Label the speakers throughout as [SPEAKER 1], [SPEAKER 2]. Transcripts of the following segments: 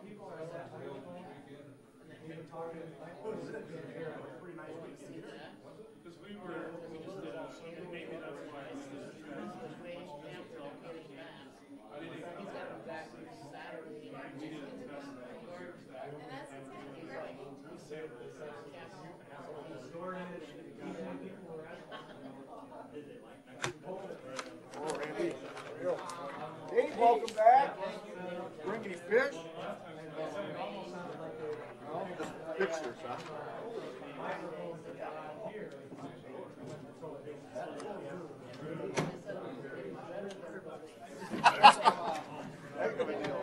[SPEAKER 1] Because we just did maybe that's why I didn't
[SPEAKER 2] Oh, Randy. Dave, welcome back. Bring any fish? No, just fixers, huh? Heck of a deal.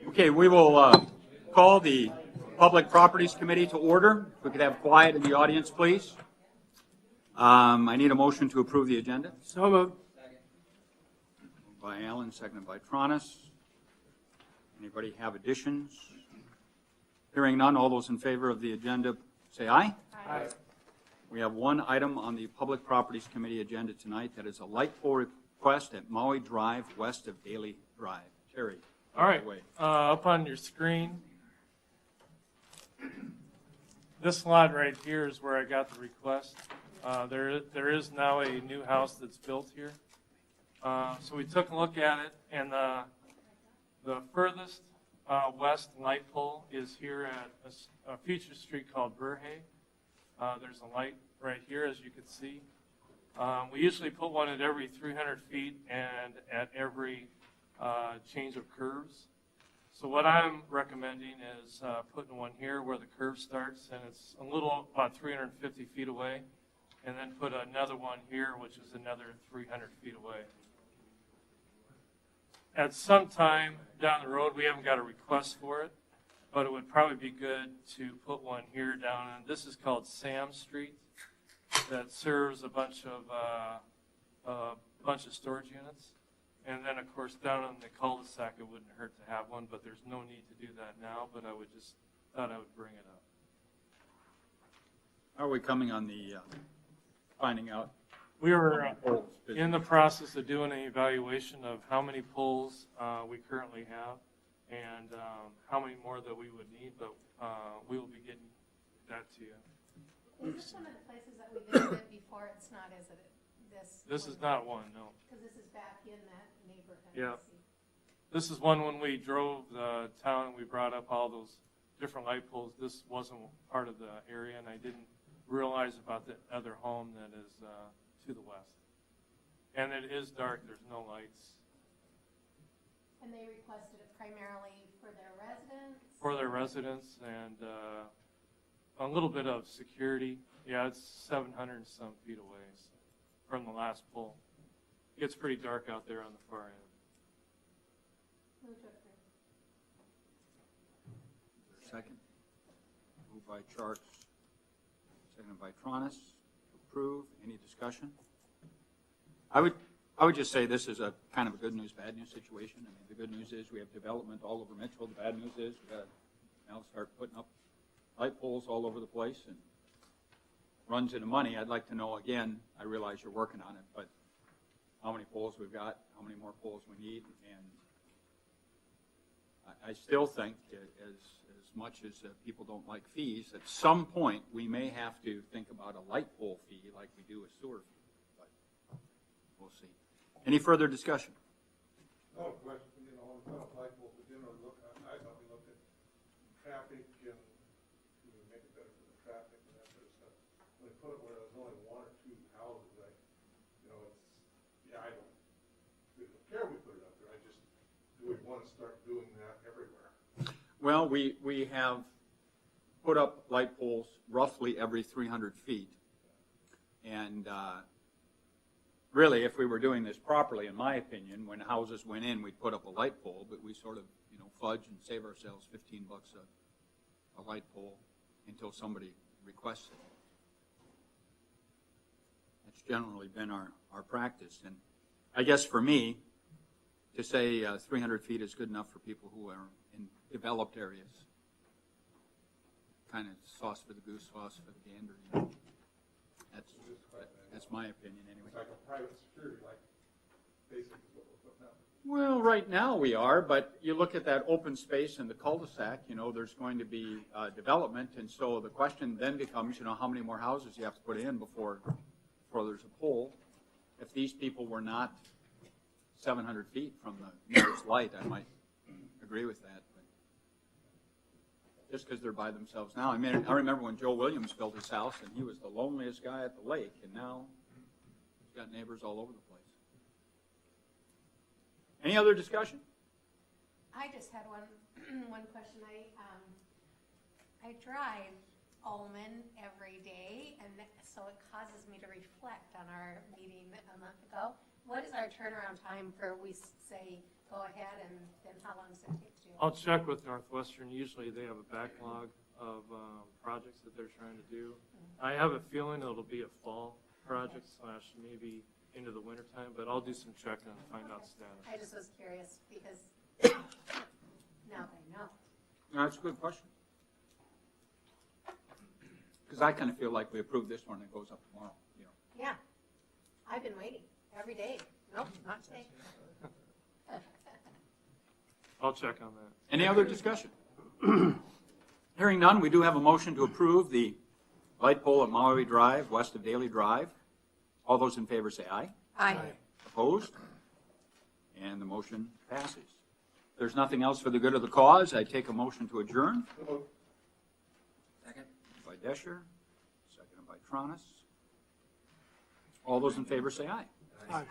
[SPEAKER 3] Okay, we will call the Public Properties Committee to order. If we could have quiet in the audience, please. I need a motion to approve the agenda.
[SPEAKER 1] So moved.
[SPEAKER 3] Moved by Allen, seconded by Tronis. Anybody have additions? Hearing none, all those in favor of the agenda say aye.
[SPEAKER 1] Aye.
[SPEAKER 3] We have one item on the Public Properties Committee agenda tonight. That is a light pole request at Maui Drive, west of Daly Drive. Terry.
[SPEAKER 1] All right, up on your screen, this lot right here is where I got the request. There is now a new house that's built here. So we took a look at it, and the furthest west light pole is here at a feature street called Burhay. There's a light right here, as you can see. We usually put one at every 300 feet and at every change of curves. So what I'm recommending is putting one here where the curve starts, and it's a little about 350 feet away, and then put another one here, which is another 300 feet away. At some time down the road, we haven't got a request for it, but it would probably be good to put one here down, and this is called Sam Street, that serves a bunch of storage units. And then, of course, down on the cul-de-sac, it wouldn't hurt to have one, but there's no need to do that now, but I would just thought I would bring it up.
[SPEAKER 3] How are we coming on the finding out?
[SPEAKER 1] We were in the process of doing an evaluation of how many poles we currently have and how many more that we would need, but we will be getting that to you.
[SPEAKER 4] Is this one of the places that we visited before? It's not, is it?
[SPEAKER 1] This is not one, no.
[SPEAKER 4] Because this is back in that neighborhood.
[SPEAKER 1] Yeah. This is one when we drove the town and we brought up all those different light poles. This wasn't part of the area, and I didn't realize about the other home that is to the west. And it is dark. There's no lights.
[SPEAKER 4] And they requested it primarily for their residents?
[SPEAKER 1] For their residents and a little bit of security. Yeah, it's 700 and some feet away from the last pole. It gets pretty dark out there on the far end.
[SPEAKER 4] Move to approve.
[SPEAKER 3] Second. Moved by Charts, seconded by Tronis. Approve. Any discussion? I would just say this is a kind of a good news, bad news situation. I mean, the good news is we have development all over Mitchell. The bad news is we've got to now start putting up light poles all over the place. And runs into money, I'd like to know, again, I realize you're working on it, but how many poles we've got, how many more poles we need, and I still think, as much as people don't like fees, at some point, we may have to think about a light pole fee like we do a sewer fee, but we'll see. Any further discussion?
[SPEAKER 5] No question, you know, on the light bulb, we didn't look, I thought we looked at traffic and we would make it better for the traffic and that sort of stuff. When they put it where there's only one or two houses, you know, it's, yeah, we don't care we put it up there, do we want to start doing that everywhere?
[SPEAKER 3] Well, we have put up light poles roughly every 300 feet. And really, if we were doing this properly, in my opinion, when houses went in, we'd put up a light pole, but we sort of, you know, fudge and save ourselves $15 a light pole until somebody requests it. That's generally been our practice. And I guess for me, to say 300 feet is good enough for people who are in developed areas. Kind of sauce for the goose, sauce for the gander. You know. That's my opinion anyway.
[SPEAKER 5] It's like a private security, like basically what we're putting up.
[SPEAKER 3] Well, right now we are, but you look at that open space in the cul-de-sac, you know, there's going to be development, and so the question then becomes, you know, how many more houses you have to put in before there's a pole. If these people were not 700 feet from the nearest light, I might agree with that. But just because they're by themselves now. I mean, I remember when Joe Williams built his house, and he was the loneliest guy at the lake, and now he's got neighbors all over the place. Any other discussion?
[SPEAKER 4] I just had one question. I drive Ullman every day, and so it causes me to reflect on our meeting a month ago. What is our turnaround time for, we say, go ahead, and then how long does it take to do?
[SPEAKER 1] I'll check with Northwestern. Usually they have a backlog of projects that they're trying to do. I have a feeling it'll be a fall project / maybe into the wintertime, but I'll do some checking and find out status.
[SPEAKER 4] I just was curious because now that I know.
[SPEAKER 3] No, that's a good question. Because I kind of feel like we approve this one and it goes up tomorrow. You know.
[SPEAKER 4] Yeah, I've been waiting every day. Nope, not today.
[SPEAKER 1] I'll check on that.
[SPEAKER 3] Any other discussion? Hearing none, we do have a motion to approve the light pole at Mallory Drive, west of Daly Drive. All those in favor say aye.
[SPEAKER 4] Aye.
[SPEAKER 3] Opposed? And the motion passes. If there's nothing else for the good of the cause, I take a motion to adjourn. Second. By Desher, seconded by Tronis. All those in favor say aye.
[SPEAKER 4] Aye.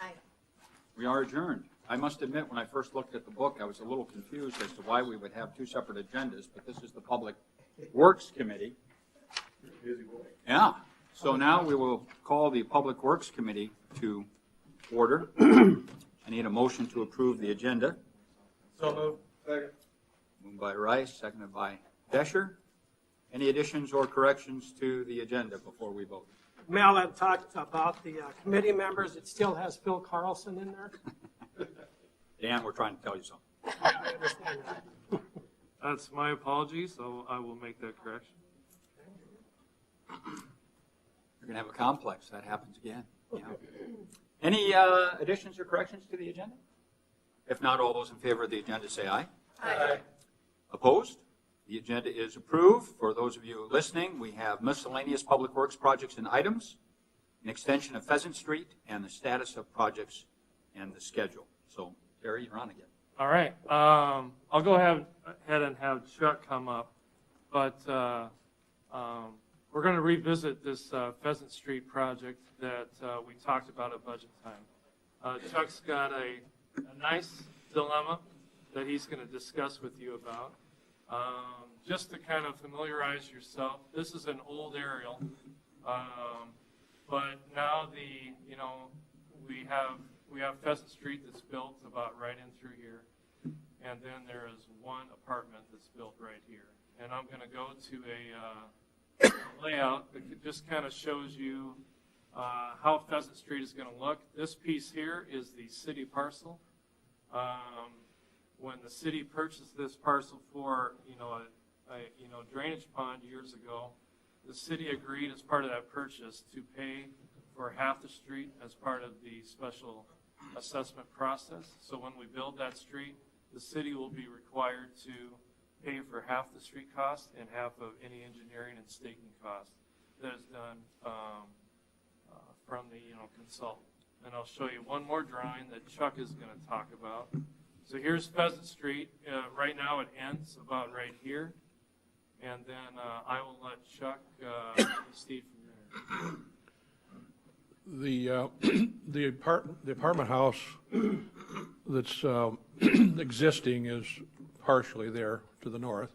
[SPEAKER 3] We are adjourned. I must admit, when I first looked at the book, I was a little confused as to why we would have two separate agendas, but this is the Public Works Committee.
[SPEAKER 5] Busy boy.
[SPEAKER 3] Yeah. So now we will call the Public Works Committee to order. I need a motion to approve the agenda.
[SPEAKER 5] So moved. Second.
[SPEAKER 3] Moved by Rice, seconded by Desher. Any additions or corrections to the agenda before we vote?
[SPEAKER 6] Mel had talked about the committee members. It still has Phil Carlson in there.
[SPEAKER 3] Dan, we're trying to tell you something.
[SPEAKER 6] I understand that.
[SPEAKER 1] That's my apology, so I will make that correction.
[SPEAKER 3] You're going to have a complex. That happens again. Yeah. Any additions or corrections to the agenda? If not, all those in favor of the agenda say aye.
[SPEAKER 4] Aye.
[SPEAKER 3] Opposed? The agenda is approved. For those of you listening, we have miscellaneous public works projects and items, an extension of Pheasant Street, and the status of projects and the schedule. So, Terry, you're on again.
[SPEAKER 1] All right. I'll go ahead and have Chuck come up, but we're going to revisit this Pheasant Street project that we talked about at budget time. Chuck's got a nice dilemma that he's going to discuss with you about. Just to kind of familiarize yourself, this is an old aerial, but now we have Pheasant Street that's built about right in through here, and then there is one apartment that's built right here. And I'm going to go to a layout that just kind of shows you how Pheasant Street is going to look. This piece here is the city parcel. When the city purchased this parcel for a drainage pond years ago, the city agreed as part of that purchase to pay for half the street as part of the special assessment process. So when we build that street, the city will be required to pay for half the street cost and half of any engineering and staking cost that is done from the consultant. And I'll show you one more drawing that Chuck is going to talk about. So here's Pheasant Street. Right now it ends about right here. And then I will let Chuck, Steve from there.
[SPEAKER 7] The apartment house that's existing is partially there to the north.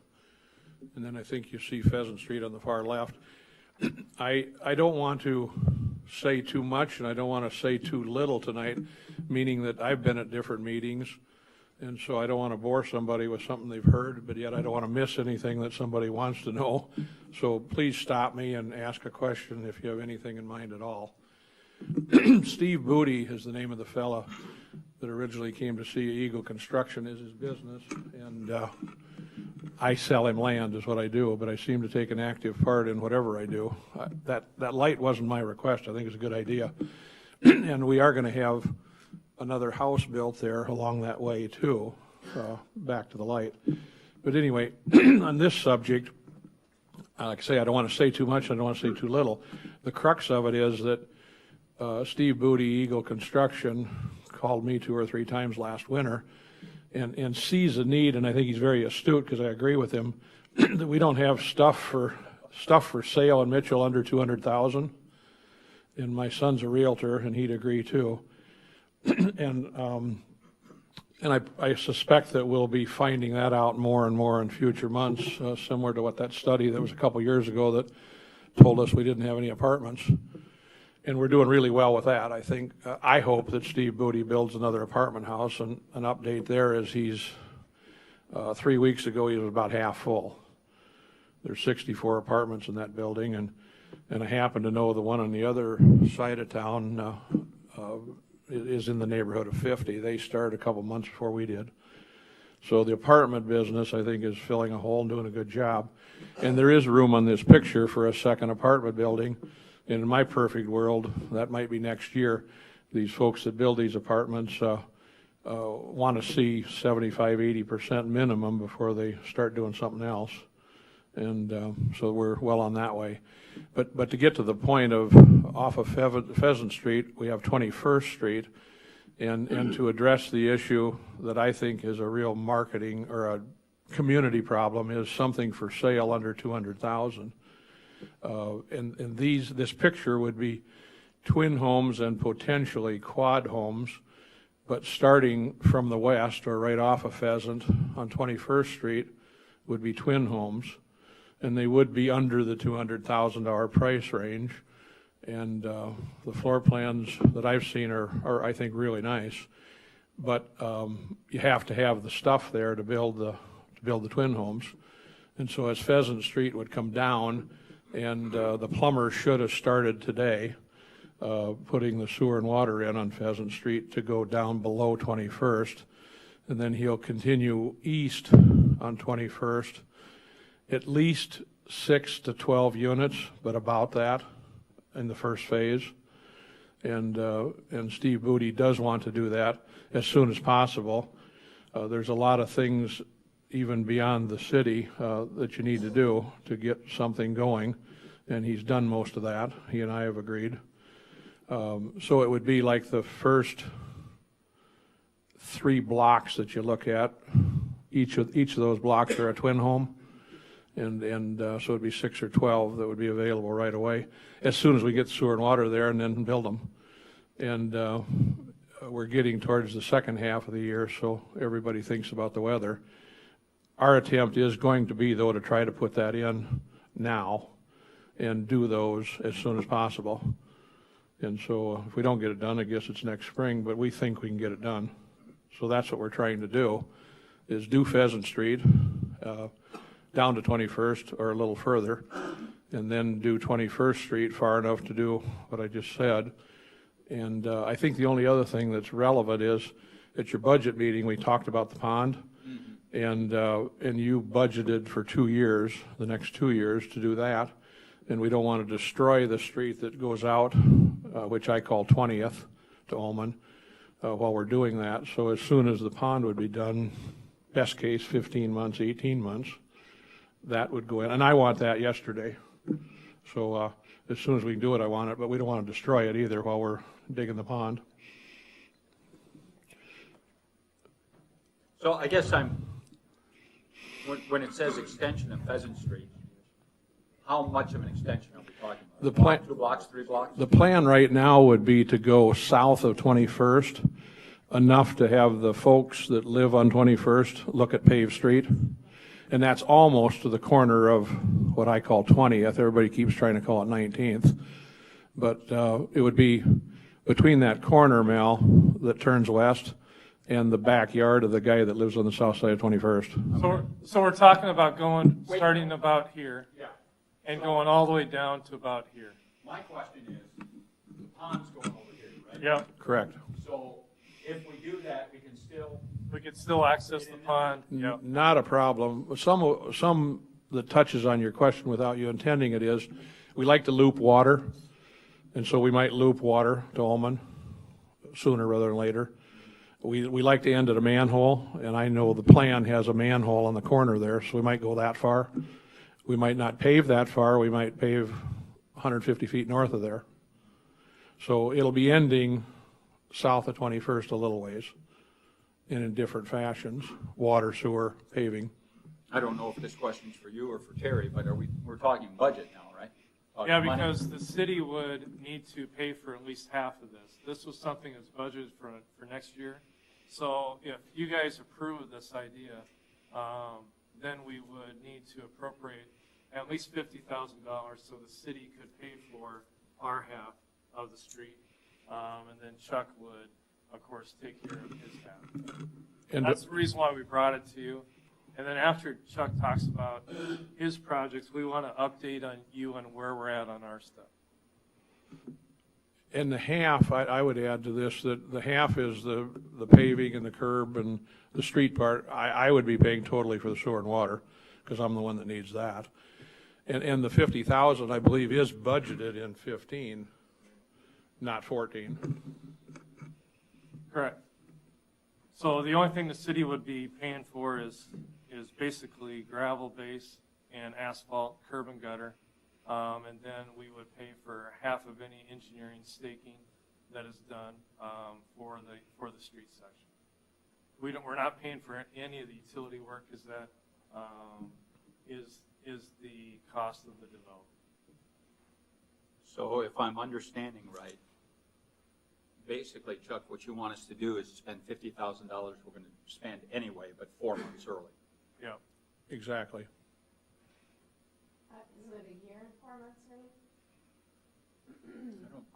[SPEAKER 7] And then I think you see Pheasant Street on the far left. I don't want to say too much and I don't want to say too little tonight, meaning that I've been at different meetings. And so I don't want to bore somebody with something they've heard, but yet I don't want to miss anything that somebody wants to know. So please stop me and ask a question if you have anything in mind at all. Steve Booty is the name of the fella that originally came to see Eagle Construction is his business. And I sell him land is what I do, but I seem to take an active part in whatever I do. That light wasn't my request. I think it's a good idea. And we are going to have another house built there along that way too, back to the light. But anyway, on this subject, like I say, I don't want to say too much, I don't want to say too little. The crux of it is that Steve Booty, Eagle Construction, called me 2 or 3 times last winter and sees a need, and I think he's very astute because I agree with him, that we don't have stuff for sale in Mitchell under $200,000. And my son's a realtor, and he'd agree too. And I suspect that we'll be finding that out more and more in future months, similar to what that study that was a couple years ago that told us we didn't have any apartments. And we're doing really well with that. I think, I hope that Steve Booty builds another apartment house, and an update there is he's, 3 weeks ago, he was about half full. There's 64 apartments in that building, and I happen to know the one on the other side of town is in the neighborhood of 50. They started a couple months before we did. So the apartment business, I think, is filling a hole and doing a good job. And there is room on this picture for a second apartment building. And in my perfect world, that might be next year. These folks that build these apartments want to see 75–80% minimum before they start doing something else. And so we're well on that way. But to get to the point of off of Pheasant Street, we have 21st Street, and to address the issue that I think is a real marketing or a community problem is something for sale under $200,000. And this picture would be twin homes and potentially quad homes, but starting from the west or right off of Pheasant on 21st Street would be twin homes. And they would be under the $200,000 price range. And the floor plans that I've seen are I think, really nice. But you have to have the stuff there to build the twin homes. And so as Pheasant Street would come down, and the plumber should have started today putting the sewer and water in on Pheasant Street to go down below 21st. And then he'll continue east on 21st. At least 6 to 12 units, but about that in the first phase. And Steve Booty does want to do that as soon as possible. There's a lot of things even beyond the city that you need to do to get something going, and he's done most of that. He and I have agreed. So it would be like the first 3 blocks that you look at. Each of those blocks are a twin home. And so it'd be 6 or 12 that would be available right away as soon as we get sewer and water there, and then build them. And we're getting towards the second half of the year, so everybody thinks about the weather. Our attempt is going to be, though, to try to put that in now and do those as soon as possible. And so if we don't get it done, I guess it's next spring, but we think we can get it done. So that's what we're trying to do, is do Pheasant Street, down to 21st or a little further, and then do 21st Street far enough to do what I just said. And I think the only other thing that's relevant is at your budget meeting, we talked about the pond, and you budgeted for 2 years, the next 2 years, to do that. and we don't want to destroy the street that goes out, which I call 20th to Ullman, while we're doing that. So as soon as the pond would be done, best case 15 months, 18 months, that would go in. And I want that yesterday. So as soon as we can do it, I want it, but we don't want to destroy it either while we're digging the pond.
[SPEAKER 3] So I guess when it says extension of Pheasant Street, how much of an extension are we talking about?
[SPEAKER 7] The plan-
[SPEAKER 3] 2 blocks, 3 blocks?
[SPEAKER 7] The plan right now would be to go south of 21st, enough to have the folks that live on 21st look at paved street. And that's almost to the corner of what I call 20th. Everybody keeps trying to call it 19th. But it would be between that corner, Mel, that turns west, and the backyard of the guy that lives on the south side of 21st.
[SPEAKER 1] So we're talking about starting about here
[SPEAKER 3] Yeah.
[SPEAKER 1] and going all the way down to about here.
[SPEAKER 3] My question is, the pond's going over here, right?
[SPEAKER 1] Yep,
[SPEAKER 7] Correct.
[SPEAKER 3] So if we do that, we can still,
[SPEAKER 1] we could still access the pond, yep.
[SPEAKER 7] Not a problem. Some that touches on your question without you intending it is, we like to loop water, and so we might loop water to Ullman sooner rather than later. We like to end at a manhole, and I know the plan has a manhole on the corner there, so we might go that far. We might not pave that far, we might pave 150 feet north of there. So it'll be ending south of 21st a little ways, and in different fashions, water, sewer, paving.
[SPEAKER 3] I don't know if this question's for you or for Terry, but we're talking budget now, right? Talking
[SPEAKER 1] Yeah,
[SPEAKER 3] money.
[SPEAKER 1] because the city would need to pay for at least half of this. This was something that's budgeted for next year. So if you guys approve of this idea, then we would need to appropriate at least $50,000 so the city could pay for our half of the street. And then Chuck would, of course, take care of his half.
[SPEAKER 7] And
[SPEAKER 1] That's the reason why we brought it to you. And then after Chuck talks about his projects, we want to update on you and where we're at on our stuff.
[SPEAKER 7] And the half, I would add to this, that the half is the paving and the curb and the street part. I would be paying totally for the sewer and water, because I'm the one that needs that. And the 50,000, I believe, is budgeted in 15, not 14.
[SPEAKER 1] Correct. So the only thing the city would be paying for is basically gravel base and asphalt, curb and gutter. And then we would pay for half of any engineering staking that is done for the street section. We're not paying for any of the utility work, because that is the cost of the development.
[SPEAKER 3] So if I'm understanding right, basically, Chuck, what you want us to do is spend $50,000 we're going to spend anyway, but 4 months early.
[SPEAKER 1] Yeah.
[SPEAKER 7] Exactly.
[SPEAKER 4] Isn't it a year, 4 months early?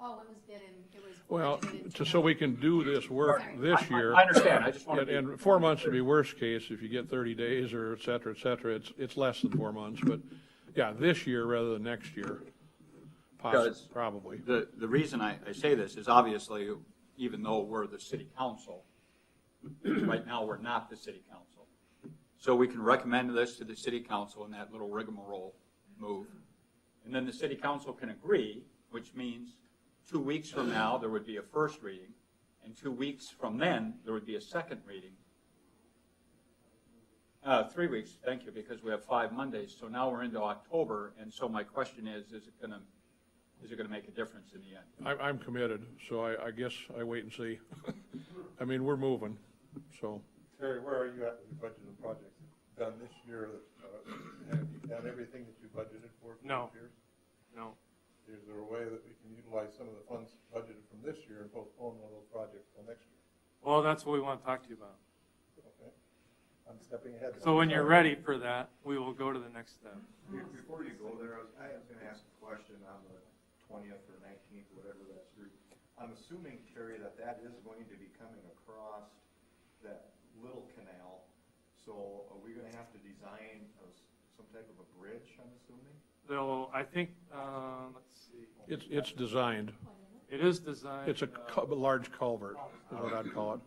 [SPEAKER 4] Oh, it was bid in, it was.
[SPEAKER 7] Well,
[SPEAKER 4] budgeted in
[SPEAKER 7] so we can do this work
[SPEAKER 4] Sorry.
[SPEAKER 7] this year.
[SPEAKER 3] I understand, I just want to
[SPEAKER 7] And 4 months would be worst case. If you get 30 days or et cetera, it's less than 4 months. But yeah, this year rather than next year,
[SPEAKER 3] Because
[SPEAKER 7] probably.
[SPEAKER 3] The reason I say this is obviously, even though we're the city council, right now we're not the city council. So we can recommend this to the city council in that little rigmarole move. And then the city council can agree, which means 2 weeks from now, there would be a first reading. And 2 weeks from then, there would be a second reading. 3 weeks, thank you, because we have 5 Mondays. So now we're into October. And so my question is it going to make a difference in the end?
[SPEAKER 7] I'm committed, so I guess I wait and see. I mean, we're moving, so.
[SPEAKER 5] Terry, where are you at with your budget and projects done this year? Have you done everything that you budgeted for
[SPEAKER 1] No.
[SPEAKER 5] this year?
[SPEAKER 1] No.
[SPEAKER 5] Is there a way that we can utilize some of the funds budgeted from this year and postpone one of those projects till next year?
[SPEAKER 1] Well, that's what we want to talk to you about.
[SPEAKER 5] Okay. I'm stepping ahead.
[SPEAKER 1] So when you're ready for that, we will go to the next step.
[SPEAKER 2] Before you go there, I was gonna ask a question on the 20th or 19th, or whatever that street. I'm assuming, Terry, that is going to be coming across that little canal. So are we gonna have to design some type of a bridge, I'm assuming?
[SPEAKER 1] I think, let's see.
[SPEAKER 7] It's designed.
[SPEAKER 1] It is designed.
[SPEAKER 7] It's a large culvert, is what I'd call it.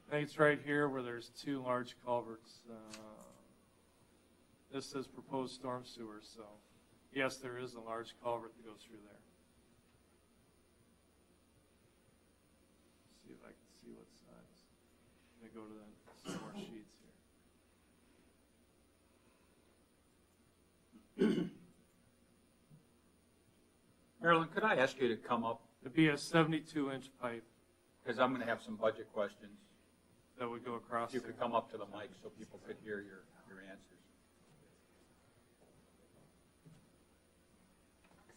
[SPEAKER 1] I think it's right here where there's 2 large culverts. This says proposed storm sewer, so Yes, there is a large culvert that goes through there. See if I can see what size. Let me go to some more sheets here.
[SPEAKER 3] Marilyn, could I ask you to come up,
[SPEAKER 1] It'd be a 72-inch pipe
[SPEAKER 3] because I'm going to have some budget questions.
[SPEAKER 1] that would go across.
[SPEAKER 3] If you could come up to the mic so people could hear your answers.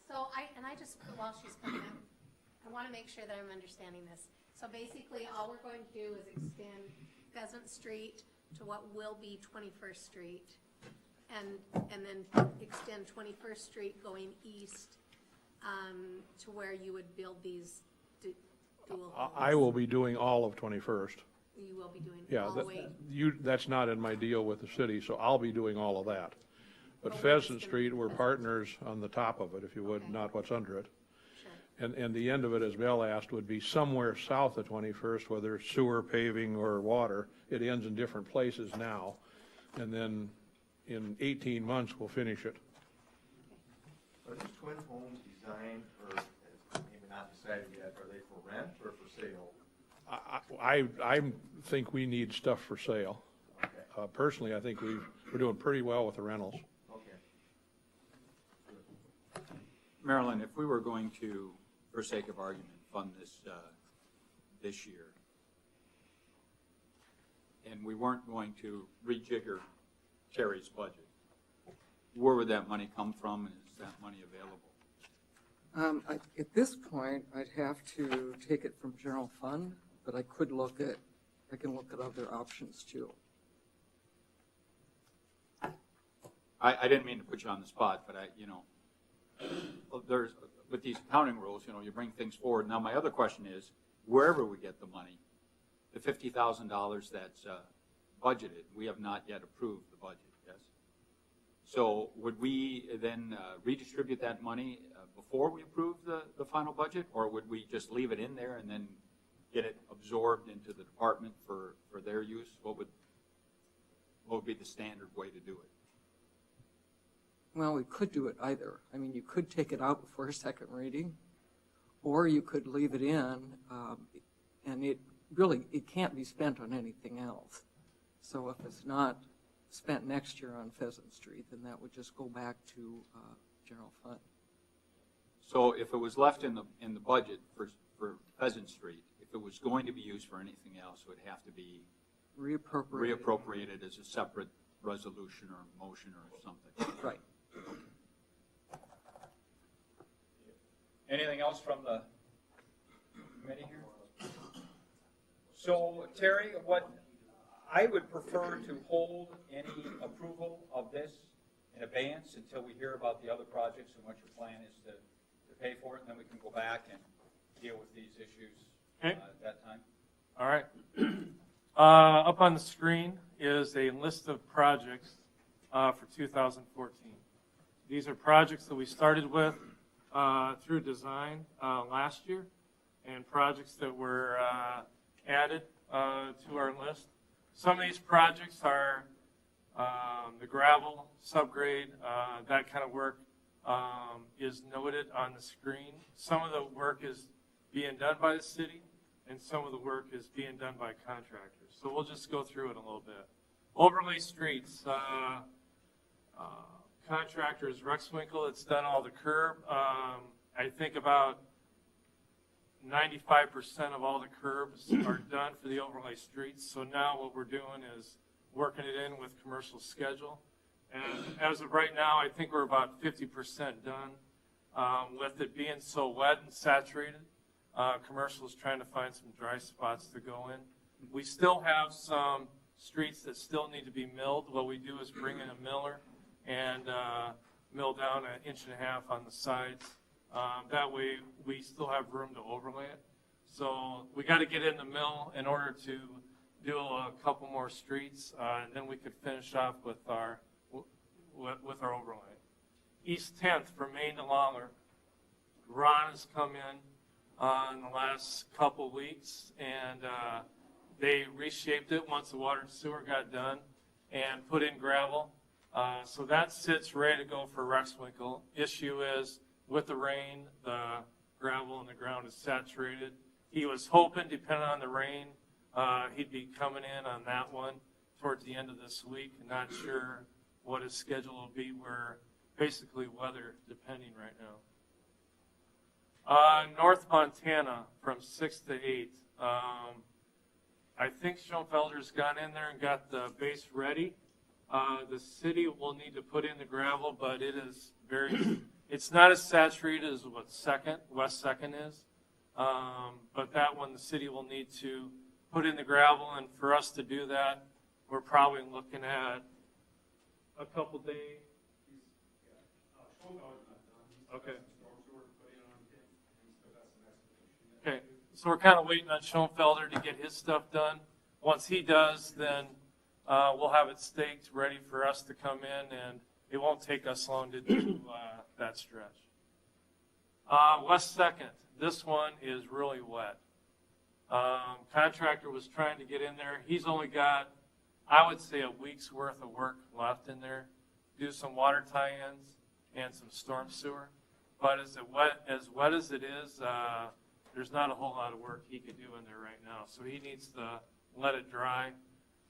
[SPEAKER 4] So while she's coming up, I want to make sure that I'm understanding this. So basically, all we're going to do is extend Pheasant Street to what will be 21st Street, and then extend 21st Street going east to where you would build these dual homes.
[SPEAKER 7] I will be doing all of 21st.
[SPEAKER 4] You will be doing
[SPEAKER 7] Yeah,
[SPEAKER 4] all the way.
[SPEAKER 7] that's not in my deal with the city, so I'll be doing all of that. But
[SPEAKER 4] But
[SPEAKER 7] Pheasant
[SPEAKER 4] what's the-
[SPEAKER 7] Street, we're partners on the top of it, if you would,
[SPEAKER 4] Okay.
[SPEAKER 7] not what's under it.
[SPEAKER 4] Sure.
[SPEAKER 7] And the end of it, as Bill asked, would be somewhere south of 21st, whether it's sewer, paving, or water. It ends in different places now. And then in 18 months, we'll finish it.
[SPEAKER 2] Are these twin homes designed, or maybe not decided yet, are they for rent or for sale?
[SPEAKER 7] I think we need stuff for sale.
[SPEAKER 2] Okay,
[SPEAKER 7] Personally, I think we're doing pretty well with the rentals.
[SPEAKER 2] okay.
[SPEAKER 3] Marilyn, if we were going to, for sake of argument, fund this this year, and we weren't going to rejigger Terry's budget, where would that money come from, and is that money available?
[SPEAKER 8] At this point, I'd have to take it from general fund, but I can look at other options too.
[SPEAKER 3] I didn't mean to put you on the spot, but there's, with these accounting rules, you bring things forward. Now, my other question is, wherever we get the money, the $50,000 that's budgeted, we have not yet approved the budget, yes? So would we then redistribute that money before we approve the final budget, or would we just leave it in there and then get it absorbed into the department for their use? What would be the standard way to do it?
[SPEAKER 8] Well, we could do it either. I mean, you could take it out before a second reading, or you could leave it in, and it can't be spent on anything else. So if it's not spent next year on Pheasant Street, then that would just go back to general fund.
[SPEAKER 3] So if it was left in the budget for Pheasant Street, if it was going to be used for anything else, it would have to be reappropriated as a separate resolution or motion or something.
[SPEAKER 8] Right.
[SPEAKER 3] Anything else from the committee here? So, Terry, what I would prefer to hold any approval of this in abeyance until we hear about the other projects and what your plan is to pay for it, and then we can go back and deal with these issues
[SPEAKER 1] Okay.
[SPEAKER 3] at that time.
[SPEAKER 1] All right. Up on the screen is a list of projects for 2014. These are projects that we started with through design last year, and projects that were added to our list. Some of these projects are the gravel, subgrade, that kind of work is noted on the screen. Some of the work is being done by the city, and some of the work is being done by contractors. So we'll just go through it a little bit. Overlay streets, contractors, Rexwinkle, it's done all the curb. I think about 95% of all the curbs are done for the overlay streets. So now what we're doing is working it in with commercial schedule. And as of right now, I think we're about 50% done. With it being so wet and saturated, commercial is trying to find some dry spots to go in. We still have some streets that still need to be milled. What we do is bring in a miller and mill down 1.5 inches on the sides. That way we still have room to overlay it. So we got to get in the mill in order to do a couple more streets, and then we could finish off with our overlay. East 10th from Main to Lawler, Ron has come in the last couple weeks, and they reshaped it once the water and sewer got done and put in gravel. So that sits ready to go for Rexwinkle. Issue is, with the rain, the gravel in the ground is saturated. He was hoping, depending on the rain, he'd be coming in on that one towards the end of this week. Not sure what his schedule will be. We're basically weather depending right now. North Montana from 6 to 8. I think Schoenfelder's gone in there and got the base ready. The city will need to put in the gravel, but it is it's not as saturated as what West Second is. But that one, the city will need to put in the gravel, and for us to do that, we're probably looking at a couple days. Okay. Okay, so we're kind of waiting on Schoenfelder to get his stuff done. Once he does, then we'll have it staked, ready for us to come in, and it won't take us long to do that stretch. West Second, this one is really wet. Contractor was trying to get in there. He's only got, I would say, a week's worth of work left in there. Do some water tie-ins and some storm sewer. But as wet as it is, there's not a whole lot of work he could do in there right now. So he needs to let it dry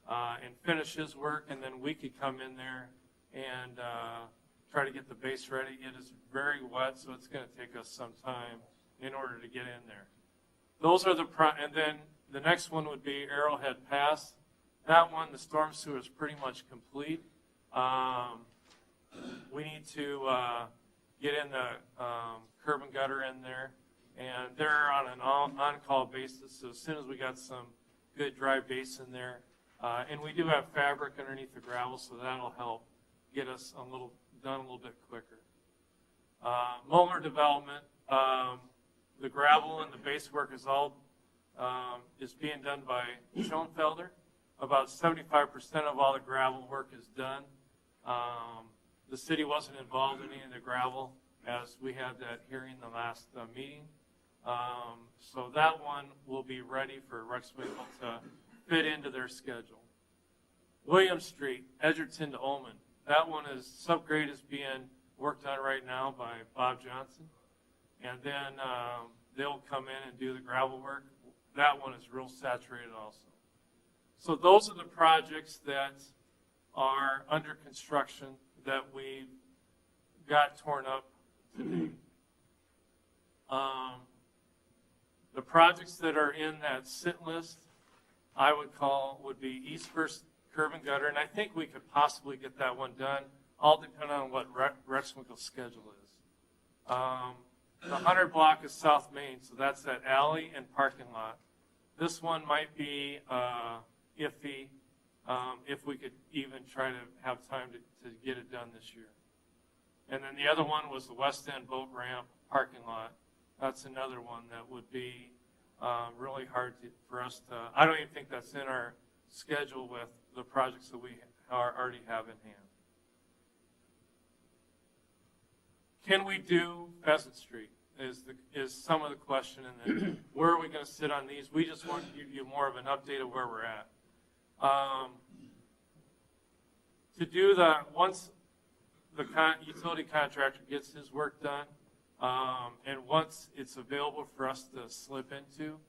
[SPEAKER 1] and finish his work, and then we could come in there and try to get the base ready. It is very wet, so it's going to take us some time in order to get in there. Those are and then the next one would be Arrowhead Pass. That one, the storm sewer is pretty much complete. We need to get in the curb and gutter in there, and they're on an on-call basis. So as soon as we got some good dry base in there, and we do have fabric underneath the gravel, so that'll help get us done a little bit quicker. Mulmer Development, the gravel and the base work is all is being done by Schoenfelder. About 75% of all the gravel work is done. The city wasn't involved in any of the gravel as we had that hearing the last meeting. So that one will be ready for Rexwinkle to fit into their schedule. William Street, Edgerton to Ullman. That one is, subgrade is being worked on right now by Bob Johnson. And then they'll come in and do the gravel work. That one is real saturated also. So those are the projects that are under construction that we got torn up today. The projects that are in that sit list, I would be East First Curb and Gutter, and I think we could possibly get that one done, all depending on what Rexwinkle's schedule is. The 100 block is South Main, so that's that alley and parking lot. This one might be iffy if we could even try to have time to get it done this year. And then the other one was the West End boat ramp parking lot. That's another one that would be really hard for us to, I don't even think that's in our schedule with the projects that we already have in hand. Can we do Pheasant Street is some of the question, and then where are we going to sit on these? We just want to give you more of an update of where we're at. To do once the utility contractor gets his work done, and once it's available for us to slip into,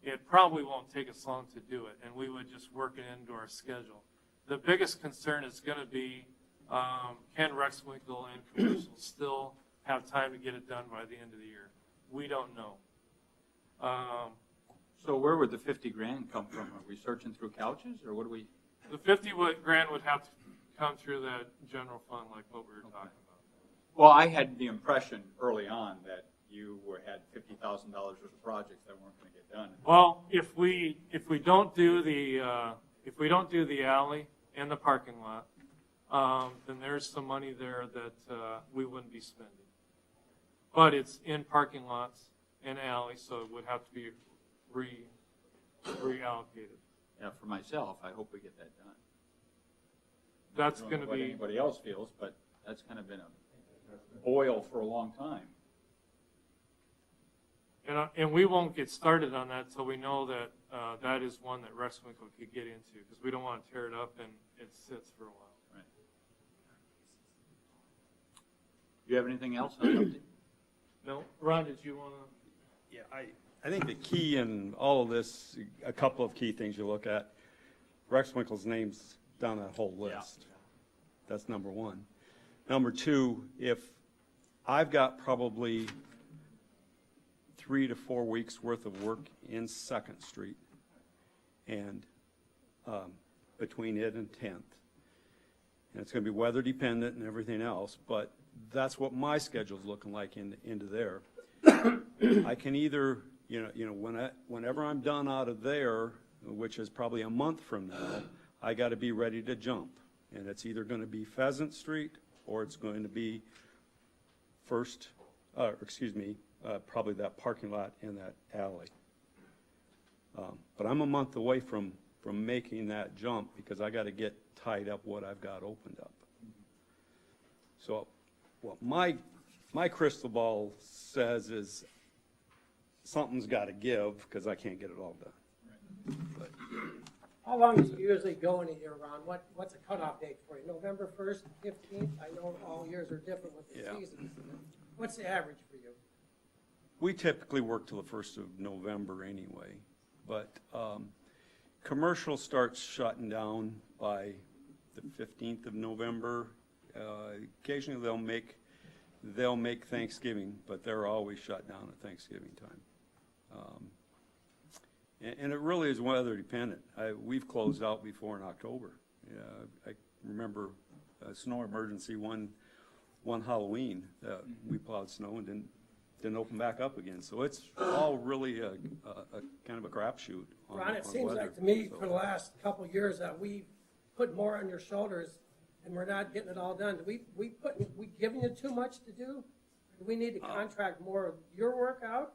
[SPEAKER 1] it probably won't take us long to do it, and we would just work it into our schedule. The biggest concern is going to be, can Rexwinkle and Commercial still have time to get it done by the end of the year? We don't know.
[SPEAKER 3] So where would the 50 grand come from? Are we searching through couches, or what do we?
[SPEAKER 1] The 50 grand would have to come through that general fund like what we were talking about.
[SPEAKER 3] Well, I had the impression early on that you had $50,000 worth of projects that weren't going to get done.
[SPEAKER 1] Well, if we don't do the alley and the parking lot, then there's some money there that we wouldn't be spending. But it's in parking lots and alley, so it would have to be reallocated.
[SPEAKER 3] Yeah, for myself, I hope we get that done.
[SPEAKER 1] That's
[SPEAKER 3] I don't
[SPEAKER 1] going
[SPEAKER 3] know
[SPEAKER 1] to
[SPEAKER 3] what
[SPEAKER 1] be.
[SPEAKER 3] anybody else feels, but that's kind of been a boil for a long time.
[SPEAKER 1] And we won't get started on that until we know that that is one that Rexwinkle could get into, because we don't want to tear it up and it sits for a while.
[SPEAKER 3] you have anything else on the update?
[SPEAKER 1] No, Ron, did you want to?
[SPEAKER 9] Yeah, I think the key in all of this, a couple of key things you look at, Rex Winkle's name's down that whole list. That's number one. Number two, if I've got probably 3 to 4 weeks worth of work in Second Street and between it and 10th. And it's going to be weather dependent and everything else, but that's what my schedule's looking like into there. I can either, whenever I'm done out of there, which is probably a month from now, I got to be ready to jump. And it's either going to be Pheasant Street or it's going to be probably that parking lot in that alley. But I'm a month away from making that jump because I got to get tied up what I've got opened up. So what my crystal ball says is something's got to give because I can't get it all done. But
[SPEAKER 6] How long does it usually go in a year, Ron? What's a cutoff date for you? November 1st, 15th? I know all years are different with the
[SPEAKER 9] Yeah.
[SPEAKER 6] seasons. What's the average for you?
[SPEAKER 9] we typically work till the 1st of November anyway. But commercial starts shutting down by the 15th of November. Occasionally they'll make Thanksgiving, but they're always shut down at Thanksgiving time. And it really is weather dependent. We've closed out before in October. I remember a snow emergency one Halloween. We plowed snow and didn't open back up again. So it's all really a kind of a crapshoot.
[SPEAKER 6] Ron, it seems like to me for the last couple of years that we put more on your shoulders and we're not getting it all done. We giving you too much to do? Do we need to contract more of your work out?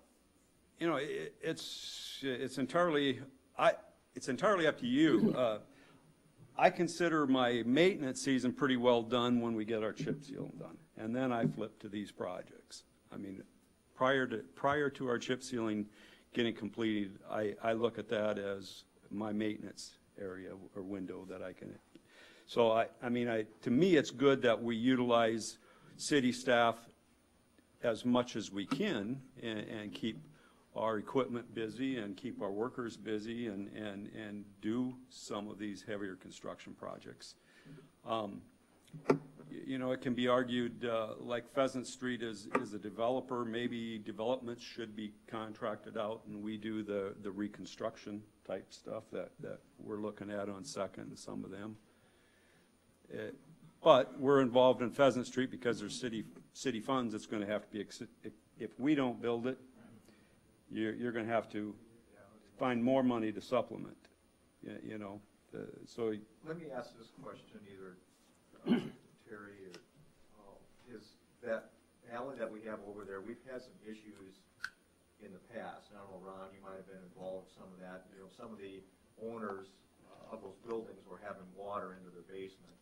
[SPEAKER 9] You know, it's entirely up to you. I consider my maintenance season pretty well done when we get our chip sealing done, and then I flip to these projects. I mean, prior to our chip sealing getting completed, I look at that as my maintenance area or window that I can. So to me, it's good that we utilize city staff as much as we can and keep our equipment busy and keep our workers busy and do some of these heavier construction projects. You know, it can be argued like Pheasant Street is a developer, maybe developments should be contracted out and we do the reconstruction type stuff that we're looking at on Second and some of them. But we're involved in Pheasant Street because there's city funds. It's going to have to be, if we don't build it, you're going to have to find more money to supplement, you know. So
[SPEAKER 2] Let me ask this question either Terry or, is that alley that we have over there, we've had some issues in the past. I don't know, Ron, you might have been involved in some of that. You know, some of the owners of those buildings were having water into their basement.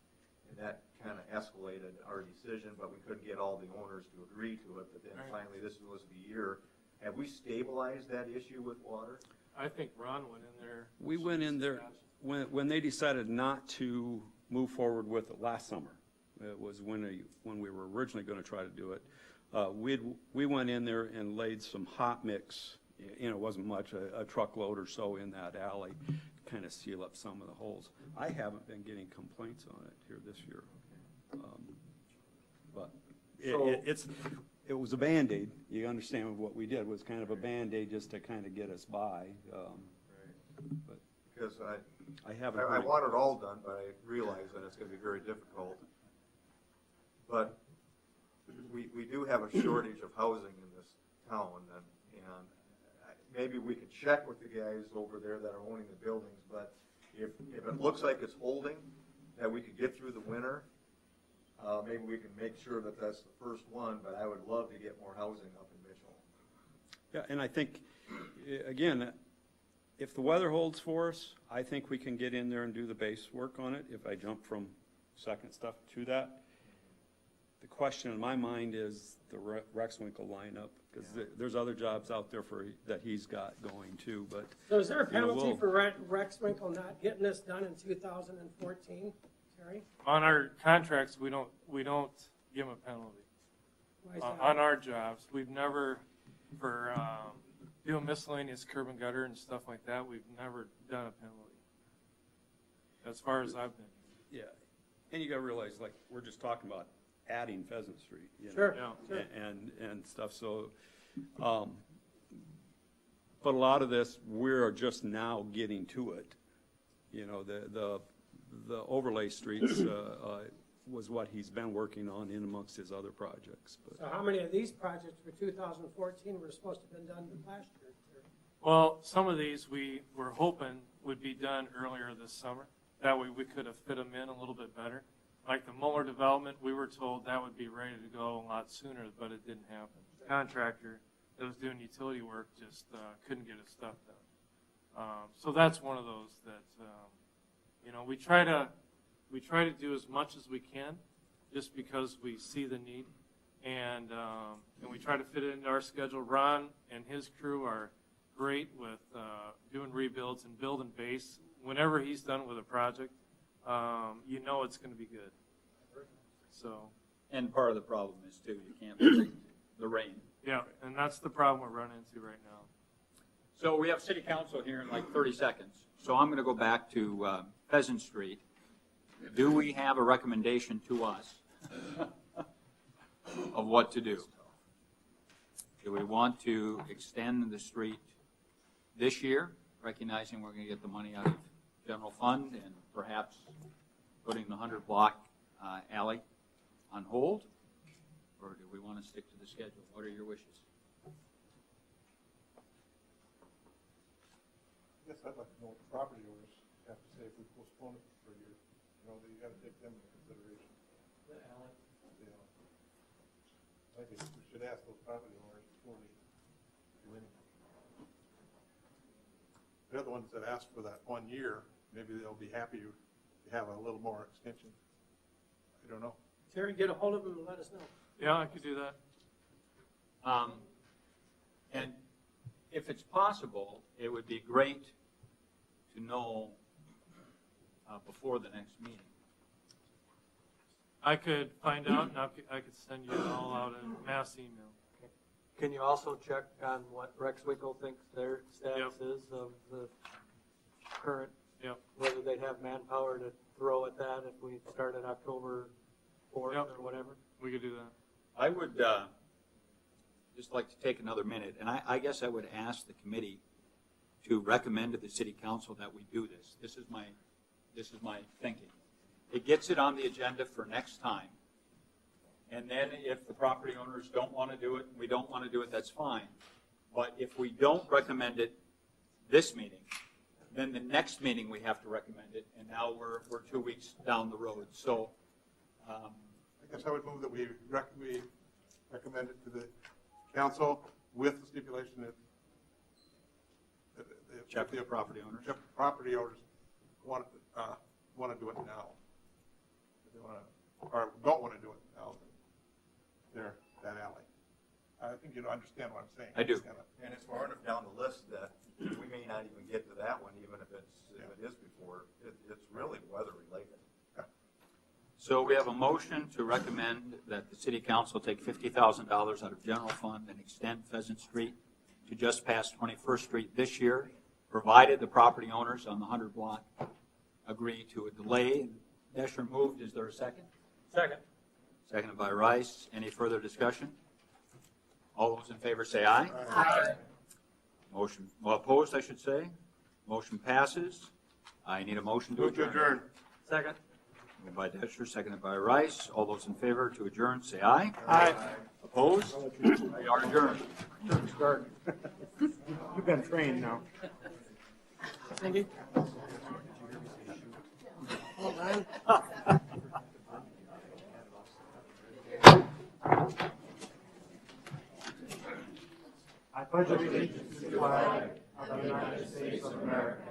[SPEAKER 2] And that kind of escalated our decision, but we couldn't get all the owners to agree to it. But then finally, this was the year. Have we stabilized that issue with water?
[SPEAKER 1] I think Ron went in there.
[SPEAKER 9] we went in there when they decided not to move forward with it last summer. It was when we were originally going to try to do it. We went in there and laid some hot mix. You know, it wasn't much, a truckload or so in that alley, kind of seal up some of the holes. I haven't been getting complaints on it here this year. But it was a Band-Aid. You understand what we did was kind of a Band-Aid just to kind of get us by. But
[SPEAKER 2] Because
[SPEAKER 9] I haven't.
[SPEAKER 2] I want it all done, but I realize that it's going to be very difficult. But we do have a shortage of housing in this town, and maybe we could check with the guys over there that are owning the buildings, but if it looks like it's holding, that we could get through the winter, maybe we can make sure that that's the first one, but I would love to get more housing up in Mitchell.
[SPEAKER 9] Yeah, and I think, again, if the weather holds for us, I think we can get in there and do the base work on it if I jump from Second stuff to that. The question in my mind is the Rex Winkle lineup, because there's other jobs out there that he's got going too, but.
[SPEAKER 6] So is there a penalty for Rex Winkle not getting this done in 2014, Terry?
[SPEAKER 1] On our contracts, we don't give them a penalty.
[SPEAKER 6] Why is that?
[SPEAKER 1] on our jobs. We've never, for doing miscellaneous curb and gutter and stuff like that, we've never done a penalty, as far as I've been.
[SPEAKER 9] Yeah, and you gotta realize, like, we're just talking about adding Pheasant Street, you know?
[SPEAKER 6] Sure,
[SPEAKER 1] Yeah.
[SPEAKER 6] sure.
[SPEAKER 9] And stuff, so, but a lot of this, we're just now getting to it. You know, the overlay streets, was what he's been working on in amongst his other projects, but.
[SPEAKER 6] So how many of these projects for 2014 were supposed to have been done last year?
[SPEAKER 1] Well, some of these we were hoping would be done earlier this summer. That way we could have fit them in a little bit better. Like the Muller development, we were told that would be ready to go a lot sooner, but it didn't happen. The contractor that was doing utility work just couldn't get his stuff done. So that's one of those that, you know, we try to do as much as we can just because we see the need. And we try to fit it into our schedule. Ron and his crew are great with doing rebuilds and building base. Whenever he's done with a project, you know it's going to be good. So.
[SPEAKER 3] And part of the problem is too, you can't predict the rain.
[SPEAKER 1] Yeah, and that's the problem we're running into right now.
[SPEAKER 3] So we have city council here in like 30 seconds. So I'm going to go back to Pheasant Street. Do we have a recommendation to us of what to do? Do we want to extend the street this year, recognizing we're going to get the money out of general fund and perhaps putting the 100 block alley on hold? Or do we want to stick to the schedule? What are your wishes?
[SPEAKER 5] I guess I'd like to know what the property owners have to say if we postpone it for a year. You know, that you gotta take them into consideration. Yeah. I think we should ask those property owners before we do anything. They're the ones that asked for that 1 year. Maybe they'll be happy to have a little more extension. I don't know.
[SPEAKER 6] Terry, get a hold of them and let us know.
[SPEAKER 1] Yeah, I could do that.
[SPEAKER 3] And if it's possible, it would be great to know before the next meeting.
[SPEAKER 1] I could find out, and I could send you it all out in mass email.
[SPEAKER 10] Can you also check on what Rex Winkle thinks their status is of the current,
[SPEAKER 1] Yep.
[SPEAKER 10] whether they'd have manpower to throw at that if we started October 4th
[SPEAKER 1] Yep.
[SPEAKER 10] or whatever?
[SPEAKER 1] We could do that.
[SPEAKER 3] I would just like to take another minute, and I guess I would ask the committee to recommend to the city council that we do this. This is my thinking. It gets it on the agenda for next time. And then if the property owners don't want to do it, we don't want to do it, that's fine. But if we don't recommend it this meeting, then the next meeting we have to recommend it, and now we're 2 weeks down the road. So
[SPEAKER 5] I guess I would move that we recommend it to the council with the stipulation that
[SPEAKER 3] check with the property owners.
[SPEAKER 5] if the property owners want to do it now. If they want to, or don't want to do it now, that alley. I think you understand what I'm saying.
[SPEAKER 3] I do.
[SPEAKER 2] And it's far enough down the list that we may not even get to that one, even if it is before. It's really weather related.
[SPEAKER 3] So we have a motion to recommend that the city council take $50,000 out of general fund and extend Pheasant Street to just past 21st Street this year, provided the property owners on the 100 block agree to a delay. Desher moved. Is there a second?
[SPEAKER 10] Second.
[SPEAKER 3] Seconded by Rice. Any further discussion? All those in favor say aye.
[SPEAKER 4] Aye.
[SPEAKER 3] Motion, well, opposed, I should say. Motion passes. I need a motion to
[SPEAKER 5] Move to
[SPEAKER 3] adjourn.
[SPEAKER 5] adjourn.
[SPEAKER 10] Second.
[SPEAKER 3] Moved by Desher, seconded by Rice. All those in favor to adjourn, say aye.
[SPEAKER 10] Aye.
[SPEAKER 3] Opposed? We are adjourned.
[SPEAKER 10] You've been trained now.
[SPEAKER 6] Cindy? Hold on.
[SPEAKER 10] I pledge allegiance to the flag of the United States of America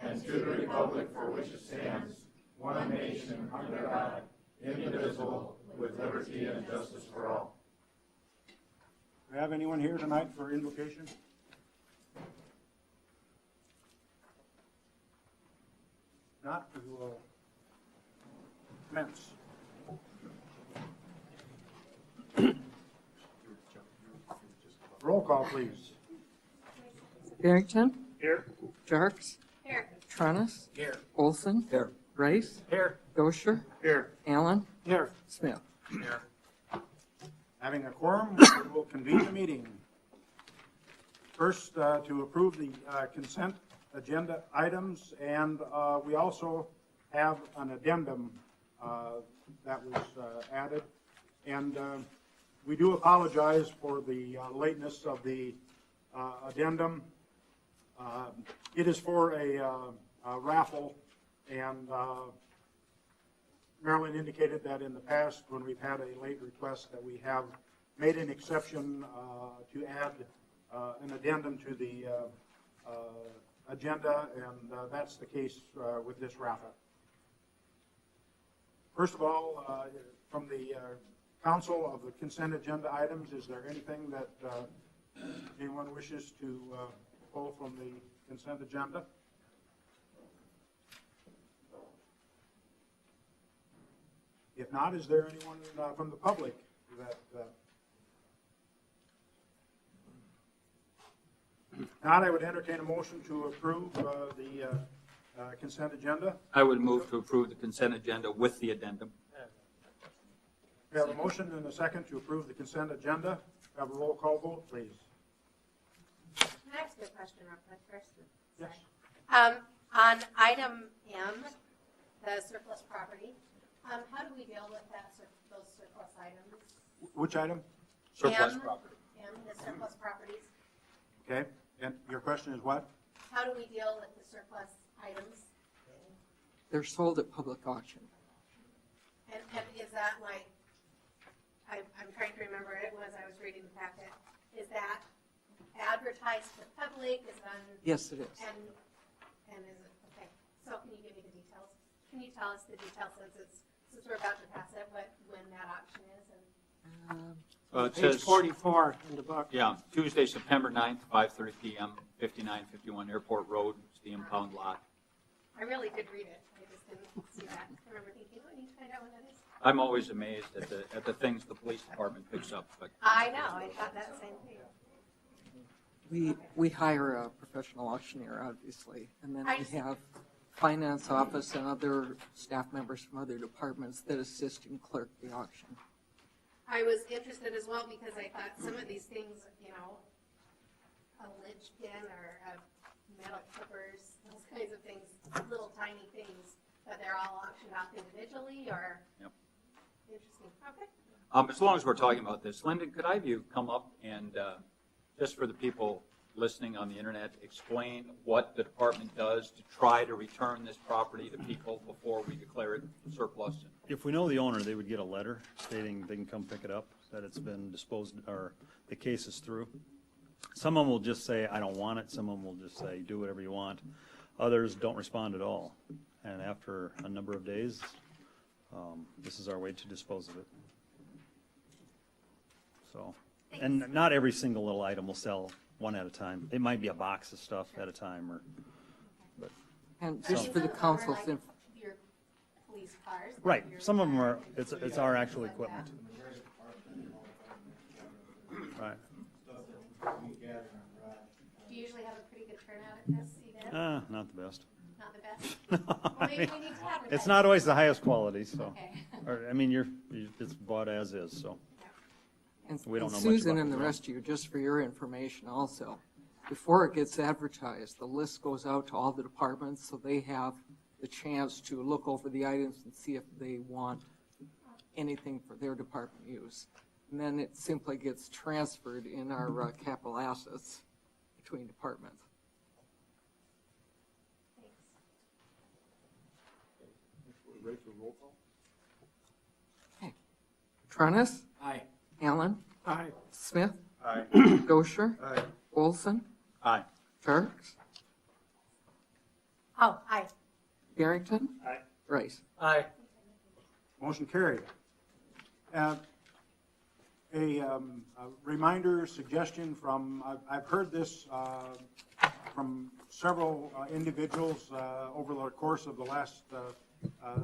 [SPEAKER 10] and to the republic for which it stands, one nation under God, indivisible, with liberty and justice for all.
[SPEAKER 5] Do we have anyone here tonight for invocation? Not, we will commence.
[SPEAKER 10] Roll call, please.
[SPEAKER 8] Barrington,
[SPEAKER 1] Here.
[SPEAKER 8] Jerks,
[SPEAKER 4] Here.
[SPEAKER 8] Tronis,
[SPEAKER 1] Here.
[SPEAKER 8] Olson,
[SPEAKER 3] Here.
[SPEAKER 8] Rice,
[SPEAKER 1] Here.
[SPEAKER 8] Gosher,
[SPEAKER 1] Here.
[SPEAKER 8] Allen,
[SPEAKER 1] Here.
[SPEAKER 8] Smith.
[SPEAKER 1] Here.
[SPEAKER 10] Having a quorum, we will convene the meeting. First, to approve the consent agenda items, and we also have an addendum that was added. And we do apologize for the lateness of the addendum. It is for a raffle, and Marilyn indicated that in the past, when we've had a late request, that we have made an exception to add an addendum to the agenda, and that's the case with this raffle. First of all, from the council of the consent agenda items, is there anything that anyone wishes to pull from the consent agenda? If not, is there anyone from the public that if not, I would entertain a motion to approve the consent agenda.
[SPEAKER 3] I would move to approve the consent agenda with the addendum.
[SPEAKER 10] We have a motion and a second to approve the consent agenda. Have a roll call vote, please.
[SPEAKER 4] Can I ask a question real quick first?
[SPEAKER 10] Yes.
[SPEAKER 4] On item M, the surplus property, how do we deal with those surplus items?
[SPEAKER 10] Which item?
[SPEAKER 3] Surplus
[SPEAKER 4] M.
[SPEAKER 3] property.
[SPEAKER 4] M, the surplus properties.
[SPEAKER 10] Okay, and your question is what?
[SPEAKER 4] How do we deal with the surplus items?
[SPEAKER 8] They're sold at public auction.
[SPEAKER 4] And is that like, I'm trying to remember it was, I was reading the packet. Is that advertised to the public? Is it on?
[SPEAKER 8] Yes, it is.
[SPEAKER 4] And is it, okay, so can you give me the details? Can you tell us the details since we're about to pass it, when that auction is? And
[SPEAKER 3] It says,
[SPEAKER 6] 44 in the book.
[SPEAKER 3] yeah, Tuesday, September 9th, 5:30 PM, 5951 Airport Road, it's the impound lot.
[SPEAKER 4] I really did read it, I just didn't see that. I remember thinking, oh, I need to find out when that is.
[SPEAKER 3] I'm always amazed at the things the police department picks up, but
[SPEAKER 4] I know, I thought that same thing.
[SPEAKER 8] We hire a professional auctioneer, obviously, and then
[SPEAKER 4] I
[SPEAKER 8] we
[SPEAKER 4] just-
[SPEAKER 8] have finance office and other staff members from other departments that assist and clerk the auction.
[SPEAKER 4] I was interested as well because I thought some of these things, a linchpin or metal clippers, those kinds of things, little tiny things, but they're all auctioned off individually or?
[SPEAKER 3] Yep.
[SPEAKER 4] Interesting, okay.
[SPEAKER 3] as long as we're talking about this, Lyndon, could I have you come up and, just for the people listening on the internet, explain what the department does to try to return this property to people before we declare it surplus?
[SPEAKER 11] If we know the owner, they would get a letter stating they can come pick it up, that it's been disposed, or the case is through. Some of them will just say, I don't want it. Some of them will just say, do whatever you want. Others don't respond at all. And after a number of days, this is our way to dispose of it. So, and not every single little item will sell one at a time. It might be a box of stuff at a time, or,
[SPEAKER 8] And just for the
[SPEAKER 4] Some
[SPEAKER 8] council's,
[SPEAKER 4] are like your police cars. like
[SPEAKER 11] right,
[SPEAKER 4] your
[SPEAKER 11] some of them
[SPEAKER 4] cars,
[SPEAKER 11] are, it's our actual
[SPEAKER 4] like that.
[SPEAKER 11] equipment. Right.
[SPEAKER 4] Do you usually have a pretty good turnout at this event?
[SPEAKER 11] Not the best.
[SPEAKER 4] Not the best? Well,
[SPEAKER 11] I
[SPEAKER 4] maybe
[SPEAKER 11] mean,
[SPEAKER 4] we need to advertise.
[SPEAKER 11] it's not always the highest quality, so.
[SPEAKER 4] Okay.
[SPEAKER 11] Or, I mean, it's bought as is, so.
[SPEAKER 8] and
[SPEAKER 11] We don't know much
[SPEAKER 8] Susan
[SPEAKER 11] about
[SPEAKER 8] and the
[SPEAKER 11] the
[SPEAKER 8] rest of you, just for your information also, before it gets advertised, the list goes out to all the departments, so they have the chance to look over the items and see if they want anything for their department use. And then it simply gets transferred in our capital assets between departments. Okay. Tronis?
[SPEAKER 1] Aye.
[SPEAKER 8] Allen?
[SPEAKER 6] Aye.
[SPEAKER 8] Smith?
[SPEAKER 2] Aye.
[SPEAKER 8] Gosher?
[SPEAKER 2] Aye.
[SPEAKER 8] Olson?
[SPEAKER 3] Aye.
[SPEAKER 8] Jerks?
[SPEAKER 4] Oh, aye.
[SPEAKER 8] Barrington?
[SPEAKER 1] Aye.
[SPEAKER 8] Rice?
[SPEAKER 1] Aye.
[SPEAKER 10] Motion carried. A reminder, suggestion from, I've heard this from several individuals over the course of the last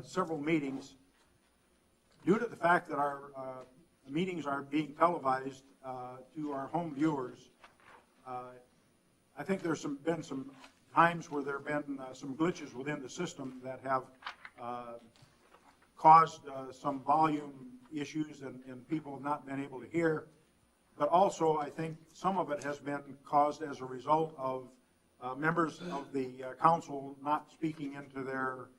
[SPEAKER 10] several meetings. Due to the fact that our meetings are being televised to our home viewers. I think there's been some times where there have been some glitches within the system that have caused some volume issues and people have not been able to hear. But also, I think some of it has been caused as a result of members of the council not speaking into their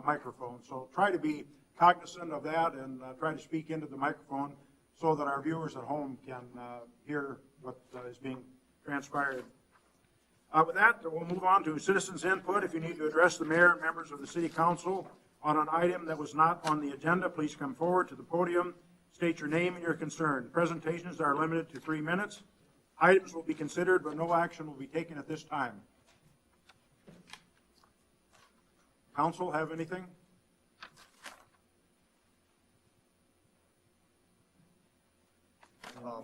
[SPEAKER 10] microphone. So try to be cognizant of that and try to speak into the microphone so that our viewers at home can hear what is being transpired. With that, we'll move on to citizens' input. If you need to address the mayor and members of the city council on an item that was not on the agenda, please come forward to the podium, state your name and your concern. Presentations are limited to 3 minutes. Items will be considered, but no action will be taken at this time. Council, have anything?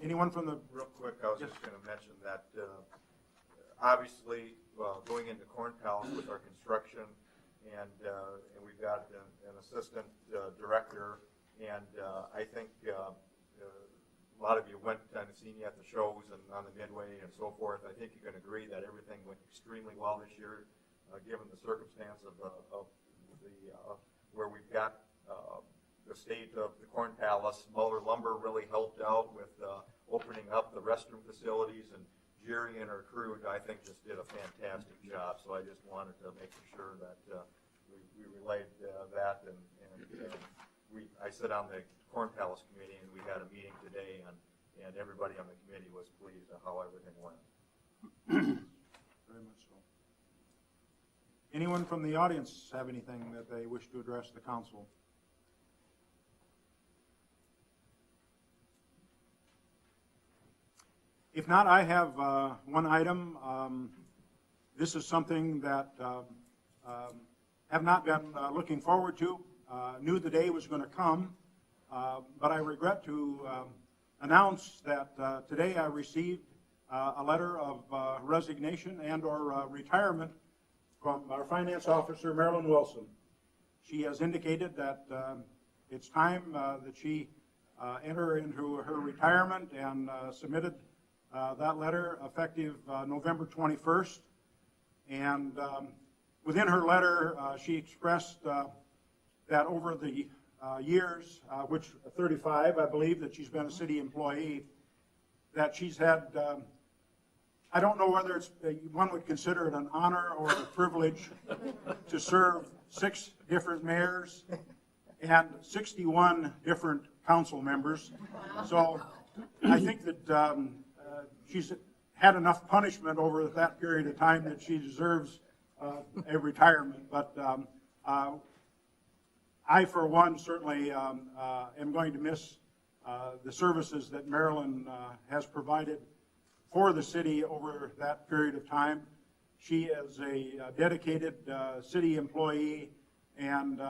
[SPEAKER 10] Anyone from the...
[SPEAKER 2] Real quick, I was just going to mention that obviously going into Corn Palace with our construction and we've got an assistant director, and I think a lot of you went and seen you at the shows and on the Midway and so forth. I think you can agree that everything went extremely well this year, given the circumstance of where we've got the state of the Corn Palace. Muller Lumber really helped out with opening up the restroom facilities, and Jerry and her crew, I think, just did a fantastic job. So I just wanted to make sure that we relayed that, and I sit on the Corn Palace committee, and we had a meeting today, and everybody on the committee was pleased at how everything went.
[SPEAKER 10] Very much so. Anyone from the audience have anything that they wish to address the council? If not, I have one item. This is something that have not been looking forward to. Knew the day was going to come, but I regret to announce that today I received a letter of resignation and or retirement from our finance officer, Marilyn Wilson. She has indicated that it's time that she enter into her retirement and submitted that letter effective November 21st. And within her letter, she expressed that over the years, which 35, I believe, that she's been a city employee, that she's had, I don't know whether it's one would consider it an honor or a privilege to serve 6 different mayors and 61 different council members. So I think that she's had enough punishment over that period of time that she deserves a retirement. But I, for one, certainly am going to miss the services that Marilyn has provided for the city over that period of time. She is a dedicated city employee, and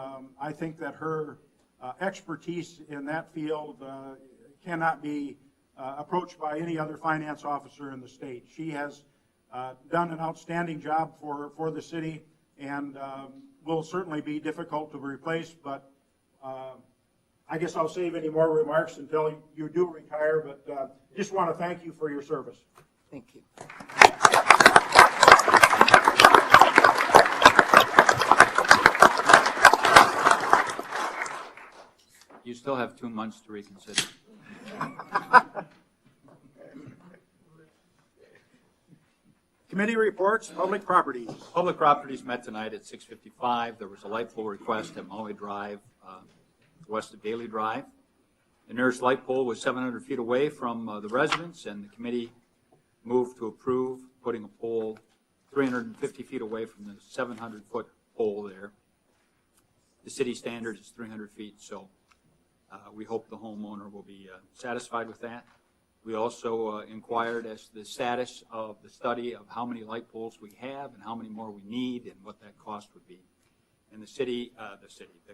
[SPEAKER 10] I think that her expertise in that field cannot be approached by any other finance officer in the state. She has done an outstanding job for the city, and will certainly be difficult to replace, but I guess I'll save any more remarks until you do retire, but just want to thank you for your service.
[SPEAKER 8] Thank you.
[SPEAKER 3] You still have 2 months to reconsider.
[SPEAKER 10] Committee reports, public properties.
[SPEAKER 3] Public properties met tonight at 6:55. There was a light pole request at Maui Drive, west of Daly Drive. The nearest light pole was 700 feet away from the residents, and the committee moved to approve putting a pole 350 feet away from the 700-foot pole there. The city standard is 300 feet, so we hope the homeowner will be satisfied with that. We also inquired as to the status of the study of how many light poles we have and how many more we need and what that cost would be. And the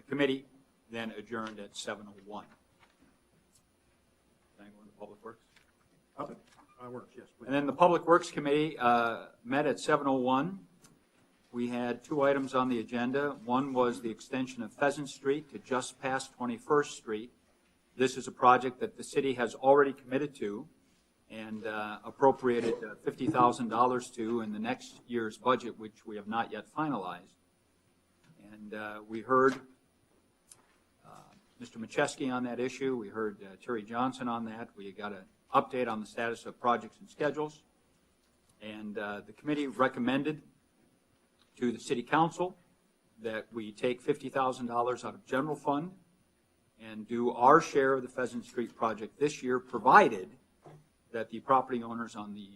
[SPEAKER 3] committee then adjourned at 7:01. Can I go into Public Works?
[SPEAKER 10] Public Works, yes, please.
[SPEAKER 3] And then the Public Works Committee met at 7:01. We had 2 items on the agenda. One was the extension of Pheasant Street to just past 21st Street This is a project that the city has already committed to and appropriated $50,000 to in the next year's budget, which we have not yet finalized. And we heard Mr. McChesky on that issue. We heard Terry Johnson on that. We got an update on the status of projects and schedules. And the committee recommended to the city council that we take $50,000 out of general fund and do our share of the Pheasant Street project this year, provided that the property owners on the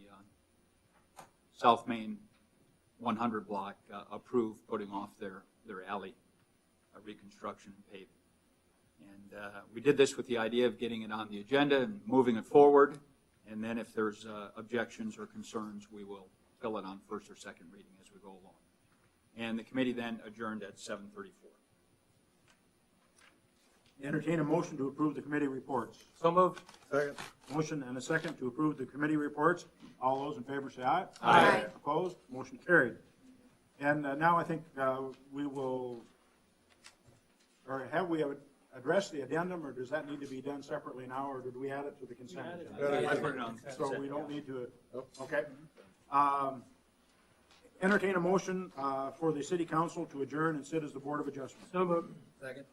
[SPEAKER 3] South Main 100 block approve putting off their alley reconstruction and paving. And we did this with the idea of getting it on the agenda and moving it forward. And then if there's objections or concerns, we will fill it on first or second reading as we go along. And the committee then adjourned at 7:34.
[SPEAKER 10] Entertain a motion to approve the committee reports.
[SPEAKER 3] So moved.
[SPEAKER 10] Second. Motion and a second to approve the committee reports. All those in favor say aye.
[SPEAKER 4] Aye.
[SPEAKER 10] Opposed? Motion carried. And now I think we will, or have we addressed the addendum, or does that need to be done separately now, or did we add it to the consent agenda?
[SPEAKER 3] I put it on.
[SPEAKER 10] So we don't need to, okay. Entertain a motion for the city council to adjourn and sit as the Board of Adjustment.
[SPEAKER 6] So moved. Second.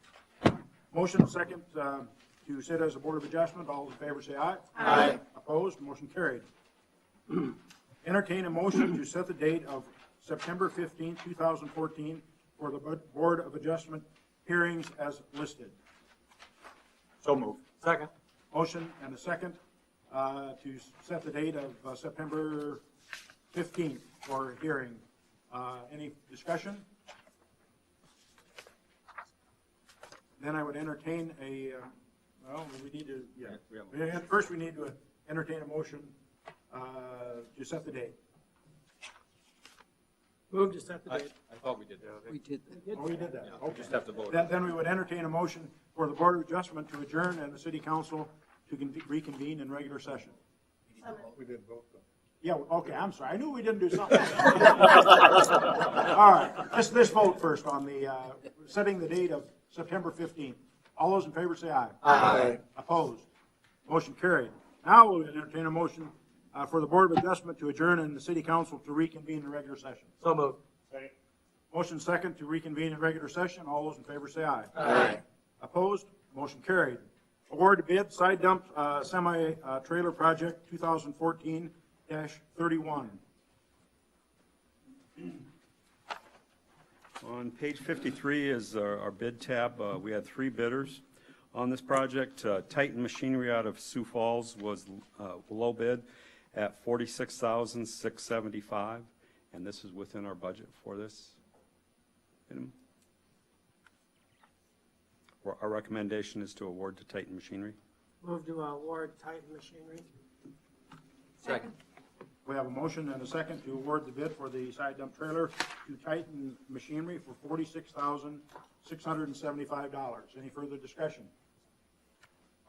[SPEAKER 10] Motion second to sit as a Board of Adjustment. All those in favor say aye.
[SPEAKER 4] Aye.
[SPEAKER 10] Opposed? Motion carried. Entertain a motion to set the date of September 15, 2014 for the Board of Adjustment hearings as listed.
[SPEAKER 3] So moved.
[SPEAKER 6] Second.
[SPEAKER 10] Motion and a second to set the date of September 15th for hearing. Any discussion? Then I would entertain a, well, we need to, yeah. First, we need to entertain a motion to set the date.
[SPEAKER 6] Move to set the
[SPEAKER 3] I
[SPEAKER 6] date.
[SPEAKER 3] thought we did that.
[SPEAKER 8] We did that.
[SPEAKER 10] Oh, we did that.
[SPEAKER 3] We just have to vote.
[SPEAKER 10] Then we would entertain a motion for the Board of Adjustment to adjourn and the City Council to reconvene in regular session.
[SPEAKER 5] We did both though.
[SPEAKER 10] Yeah, okay, I'm sorry. I knew we didn't do something. All right, let's vote first on the setting the date of September 15th. All those in favor say aye.
[SPEAKER 6] Aye.
[SPEAKER 10] Opposed? Motion carried. Now we'll entertain a motion for the Board of Adjustment to adjourn and the City Council to reconvene in regular session.
[SPEAKER 6] So moved.
[SPEAKER 5] Second.
[SPEAKER 10] Motion second to reconvene in regular session. All those in favor say aye.
[SPEAKER 6] Aye.
[SPEAKER 10] Opposed? Motion carried. Award to bid side dump semi-trailer project 2014-31.
[SPEAKER 9] On page 53 is our bid tab. We had 3 bidders on this project. Titan Machinery out of Sioux Falls was low bid at $46,675, and this is within our budget for this item. Our recommendation is to award to Titan Machinery.
[SPEAKER 6] Move to award Titan Machinery.
[SPEAKER 3] Second.
[SPEAKER 10] We have a motion and a second to award the bid for the side dump trailer to Titan Machinery for $46,675. Any further discussion?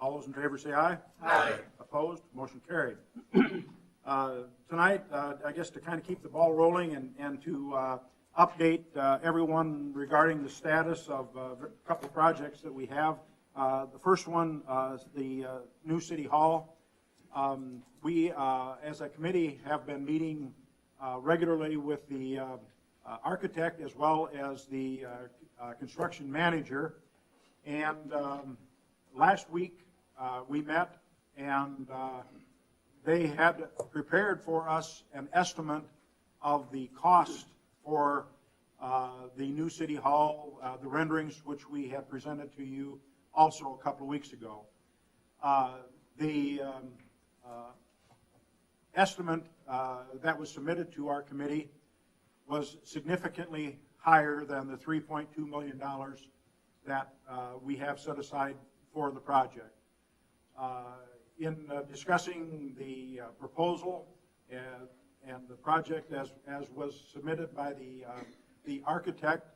[SPEAKER 10] All those in favor say aye.
[SPEAKER 6] Aye.
[SPEAKER 10] Opposed? Motion carried. Tonight, I guess to kind of keep the ball rolling and to update everyone regarding the status of a couple of projects that we have. The first one is the new City Hall. We, as a committee, have been meeting regularly with the architect as well as the construction manager. And last week, we met, and they had prepared for us an estimate of the cost for the new City Hall, the renderings which we had presented to you also a couple of weeks ago. The estimate that was submitted to our committee was significantly higher than the $3.2 million that we have set aside for the project. In discussing the proposal and the project as was submitted by the architect,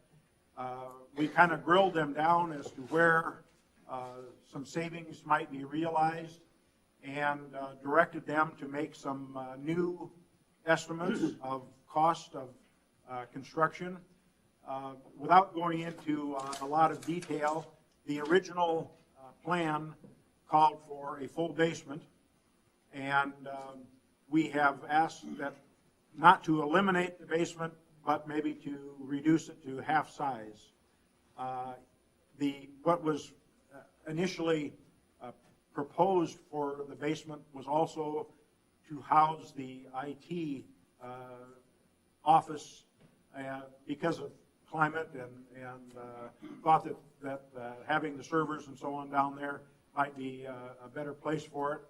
[SPEAKER 10] we kind of grilled them down as to where some savings might be realized, and directed them to make some new estimates of cost of construction. Without going into a lot of detail, the original plan
[SPEAKER 12] called for a full basement, and we have asked that not to eliminate the basement, but maybe to reduce it to half size. What was initially proposed for the basement was also to house the IT office because of climate, and thought that having the servers and so on down there might be a better place for it.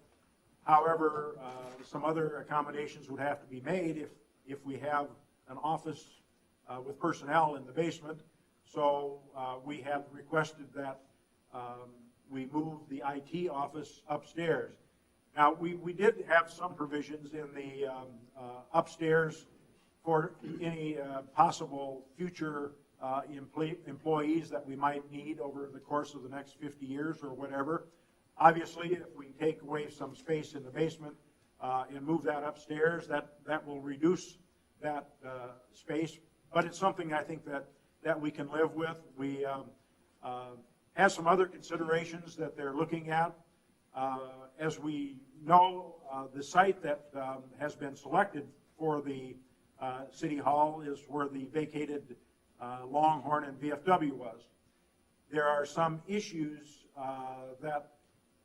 [SPEAKER 12] However, some other accommodations would have to be made if we have an office with personnel in the basement. So we have requested that we move the IT office upstairs. Now, we did have some provisions in the upstairs for any possible future employees that we might need over the course of the next 50 years or whatever. Obviously, if we take away some space in the basement and move that upstairs, that will reduce that space. But it's something I think that we can live with. We have some other considerations that they're looking at. As we know, the site that has been selected for the City Hall is where the vacated Longhorn and VFW was. There are some issues that,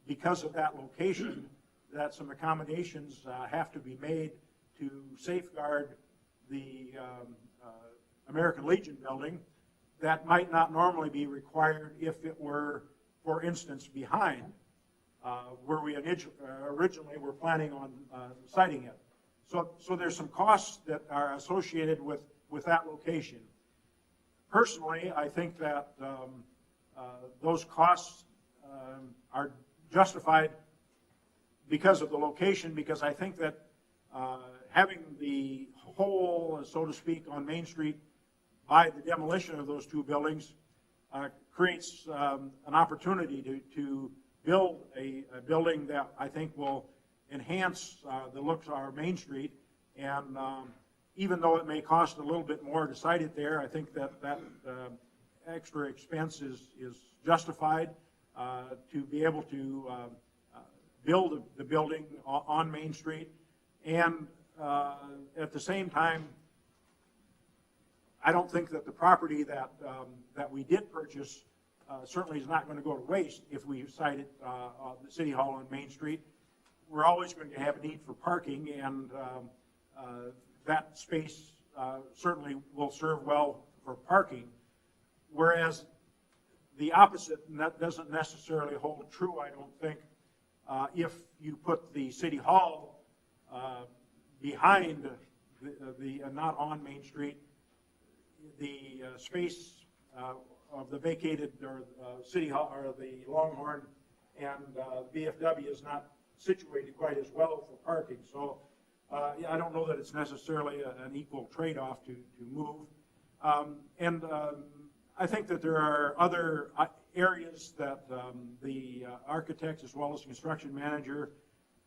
[SPEAKER 12] because of that location, that some accommodations have to be made to safeguard the American Legion building that might not normally be required if it were, for instance, behind where we originally were planning on siting it. So there's some costs that are associated with that location. Personally, I think that those costs are justified because of the location, because I think that having the hole, so to speak, on Main Street by the demolition of those two buildings creates an opportunity to build a building that I think will enhance the looks of our Main Street. And even though it may cost a little bit more to site it there, I think that extra expense is justified to be able to build the building on Main Street. And at the same time, I don't think that the property that we did purchase certainly is not going to go to waste if we site it the City Hall on Main Street. We're always going to have a need for parking, and that space certainly will serve well for parking, whereas the opposite doesn't necessarily hold true, I don't think. If you put the City Hall behind the not on Main Street, the space of the vacated or City Hall or the Longhorn and VFW is not situated quite as well for parking. So I don't know that it's necessarily an equal trade-off to move. And I think that there are other areas that the architects as well as the construction manager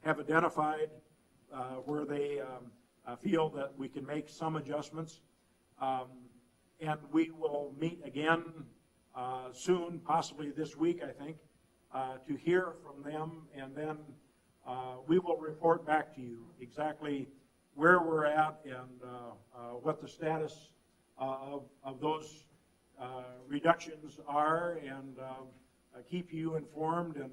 [SPEAKER 12] have identified where they feel that we can make some adjustments. And we will meet again soon, possibly this week, I think, to hear from them, and then we will report back to you exactly where we're at and what the status of those reductions are, and keep you informed. And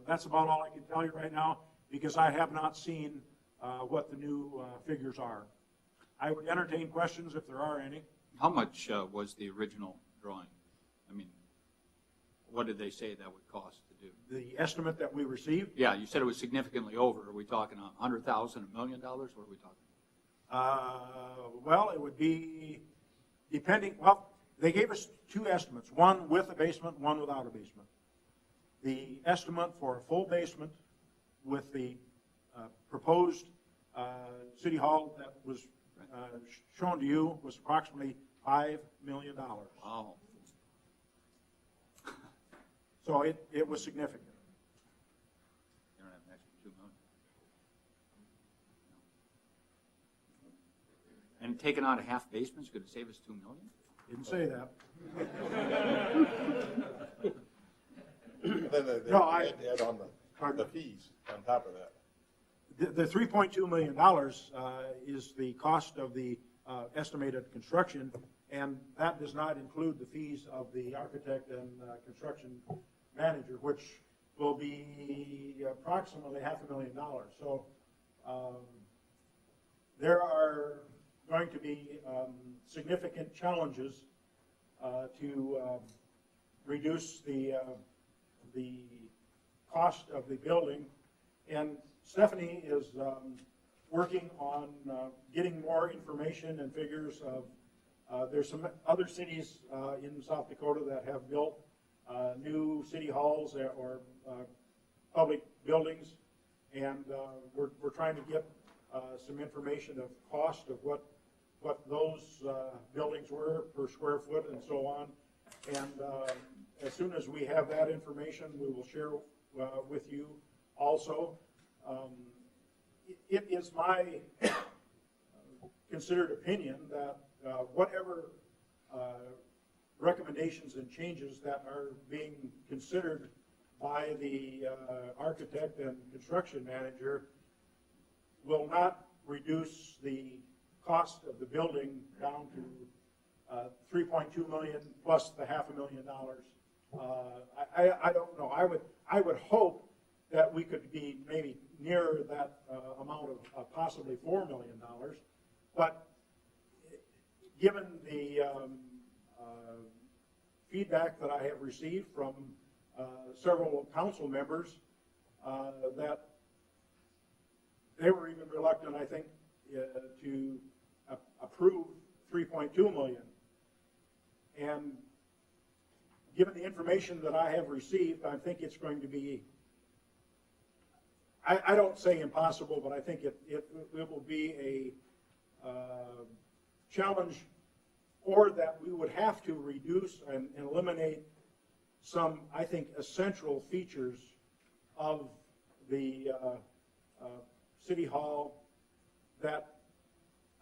[SPEAKER 12] that's about all I can tell you right now, because I have not seen what the new figures are. I would entertain questions if there are any.
[SPEAKER 3] How much was the original drawing? I mean, what did they say that would cost to do?
[SPEAKER 12] The estimate that we received?
[SPEAKER 3] Yeah, you said it was significantly over. Are we talking $100,000, $1 million? What are we talking?
[SPEAKER 12] Well, it would be depending. Well, they gave us two estimates, one with a basement, one without a basement. The estimate for a full basement with the proposed City Hall that was shown to you was approximately $5 million.
[SPEAKER 3] Wow.
[SPEAKER 12] So it was significant.
[SPEAKER 3] You don't have an extra $2 million. And taking out a half basement is going to save us $2 million?
[SPEAKER 12] Didn't say that.
[SPEAKER 10] And then they
[SPEAKER 12] No, I-
[SPEAKER 10] add on the fees on top of that.
[SPEAKER 12] The $3.2 million is the cost of the estimated construction, and that does not include the fees of the architect and construction manager, which will be approximately $500,000. So there are going to be significant challenges to reduce the cost of the building. And Stephanie is working on getting more information and figures of, there's some other cities in South Dakota that have built new city halls or public buildings, and we're trying to get some information of cost of what those buildings were per square foot and so on. And as soon as we have that information, we will share with you also. It is my considered opinion that whatever recommendations and changes that are being considered by the architect and construction manager will not reduce the cost of the building down to $3.2 million plus the $500,000. I don't know. I would hope that we could be maybe near that amount of possibly $4 million. But given the feedback that I have received from several council members, that they were even reluctant, I think, to approve $3.2 million. And given the information that I have received, I think it's going to be, I don't say impossible, but I think it will be a challenge, or that we would have to reduce and eliminate some, I think, essential features of the City Hall that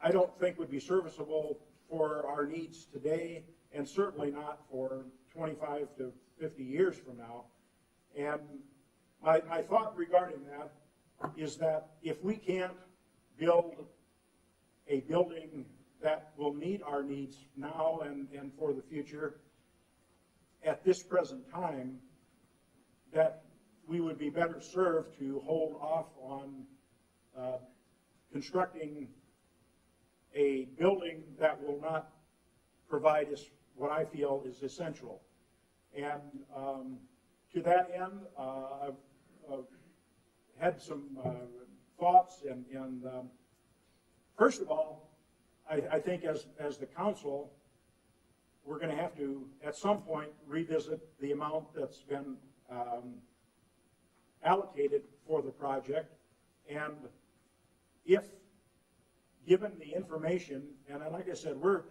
[SPEAKER 12] I don't think would be serviceable for our needs today, and certainly not for 25 to 50 years from now. And my thought regarding that is that if we can't build a building that will meet our needs now and for the future at this present time, that we would be better served to hold off on constructing a building that will not provide us what I feel is essential. And to that end, I've had some thoughts, and first of all, I think as the council, we're going to have to, at some point, revisit the amount that's been allocated for the project. And if, given the information, and like I said, we're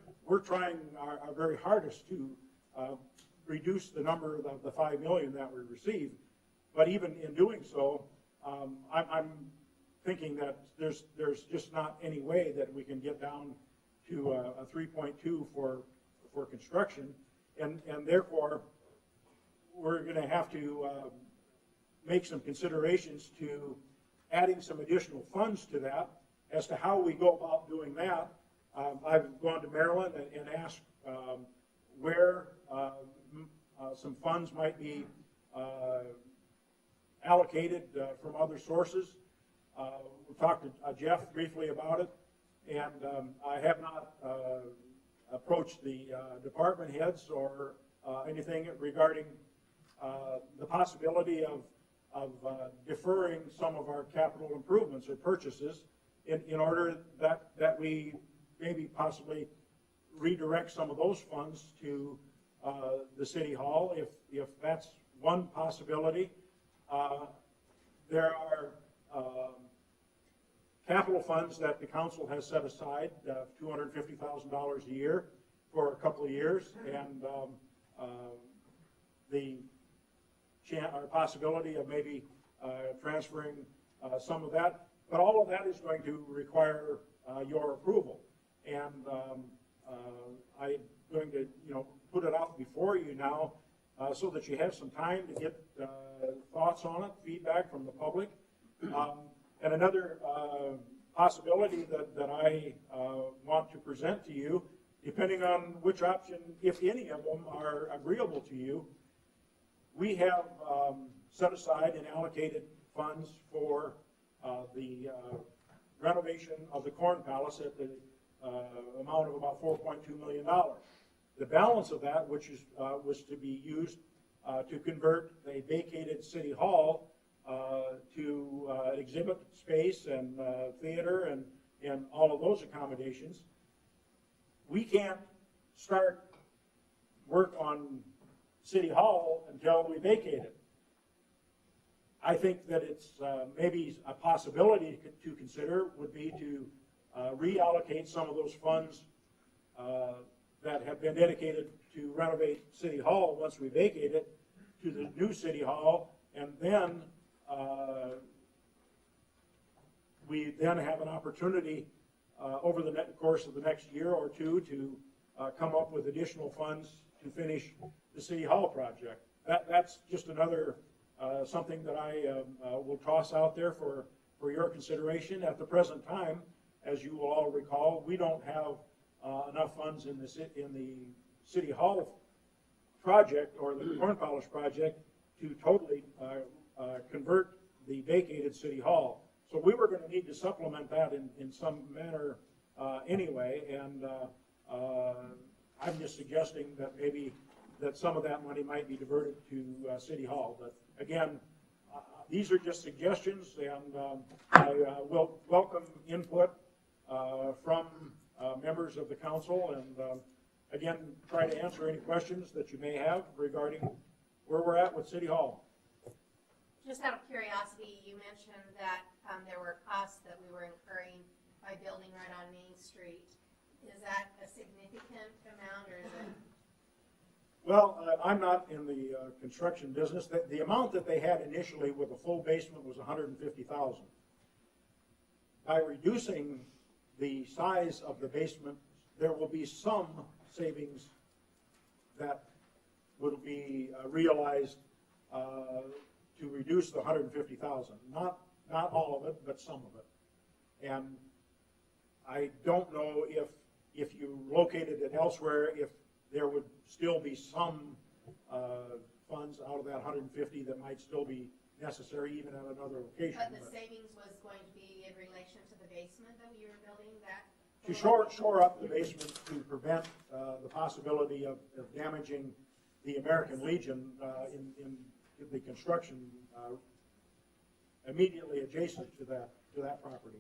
[SPEAKER 12] trying our very hardest to reduce the number of the $5 million that we received, but even in doing so, I'm thinking that there's just not any way that we can get down to a 3.2 for construction, and therefore we're going to have to make some considerations to adding some additional funds to that. As to how we go about doing that, I've gone to Maryland and asked where some funds might be allocated from other sources. We talked to Jeff briefly about it, and I have not approached the department heads or anything regarding the possibility of deferring some of our capital improvements or purchases in order that we maybe possibly redirect some of those funds to the City Hall, if that's one possibility. There are capital funds that the council has set aside, $250,000 a year for a couple of years, and the possibility of maybe transferring some of that. But all of that is going to require your approval. And I'm going to, put it out before you now so that you have some time to get thoughts on it, feedback from the public. And another possibility that I want to present to you, depending on which option, if any of them are agreeable to you, we have set aside and allocated funds for the renovation of the Corn Palace at the amount of about $4.2 million. The balance of that, which is, was to be used to convert a vacated city hall to exhibit space and theater and all of those accommodations. We can't start work on City Hall until we vacate it. I think that it's maybe a possibility to consider would be to reallocate some of those funds that have been dedicated to renovate City Hall once we vacate it to the new City Hall, and then we then have an opportunity over the course of the next year or two to come up with additional funds to finish the City Hall project. That's just another something that I will toss out there for your consideration. At the present time, as you will all recall, we don't have enough funds in the City Hall project or the Corn Palace project to totally convert the vacated City Hall. So we were going to need to supplement that in some manner anyway, and I'm just suggesting that maybe that some of that money might be diverted to City Hall. But again, these are just suggestions, and I will welcome input from members of the council, and again, try to answer any questions that you may have regarding where we're at with City Hall.
[SPEAKER 4] Just out of curiosity, you mentioned that there were costs that we were incurring by building right on Main Street. Is that a significant amount, or is it?
[SPEAKER 12] Well, I'm not in the construction business. The amount that they had initially with a full basement was $150,000. By reducing the size of the basement, there will be some savings that will be realized to reduce the $150,000. Not all of it, but some of it. And I don't know if you located it elsewhere, if there would still be some funds out of that 150 that might still be necessary even at another location.
[SPEAKER 4] But the savings was going to be in relation to the basement that you were building, that?
[SPEAKER 12] To shore up the basement to prevent the possibility of damaging the American Legion in the construction immediately adjacent to that property.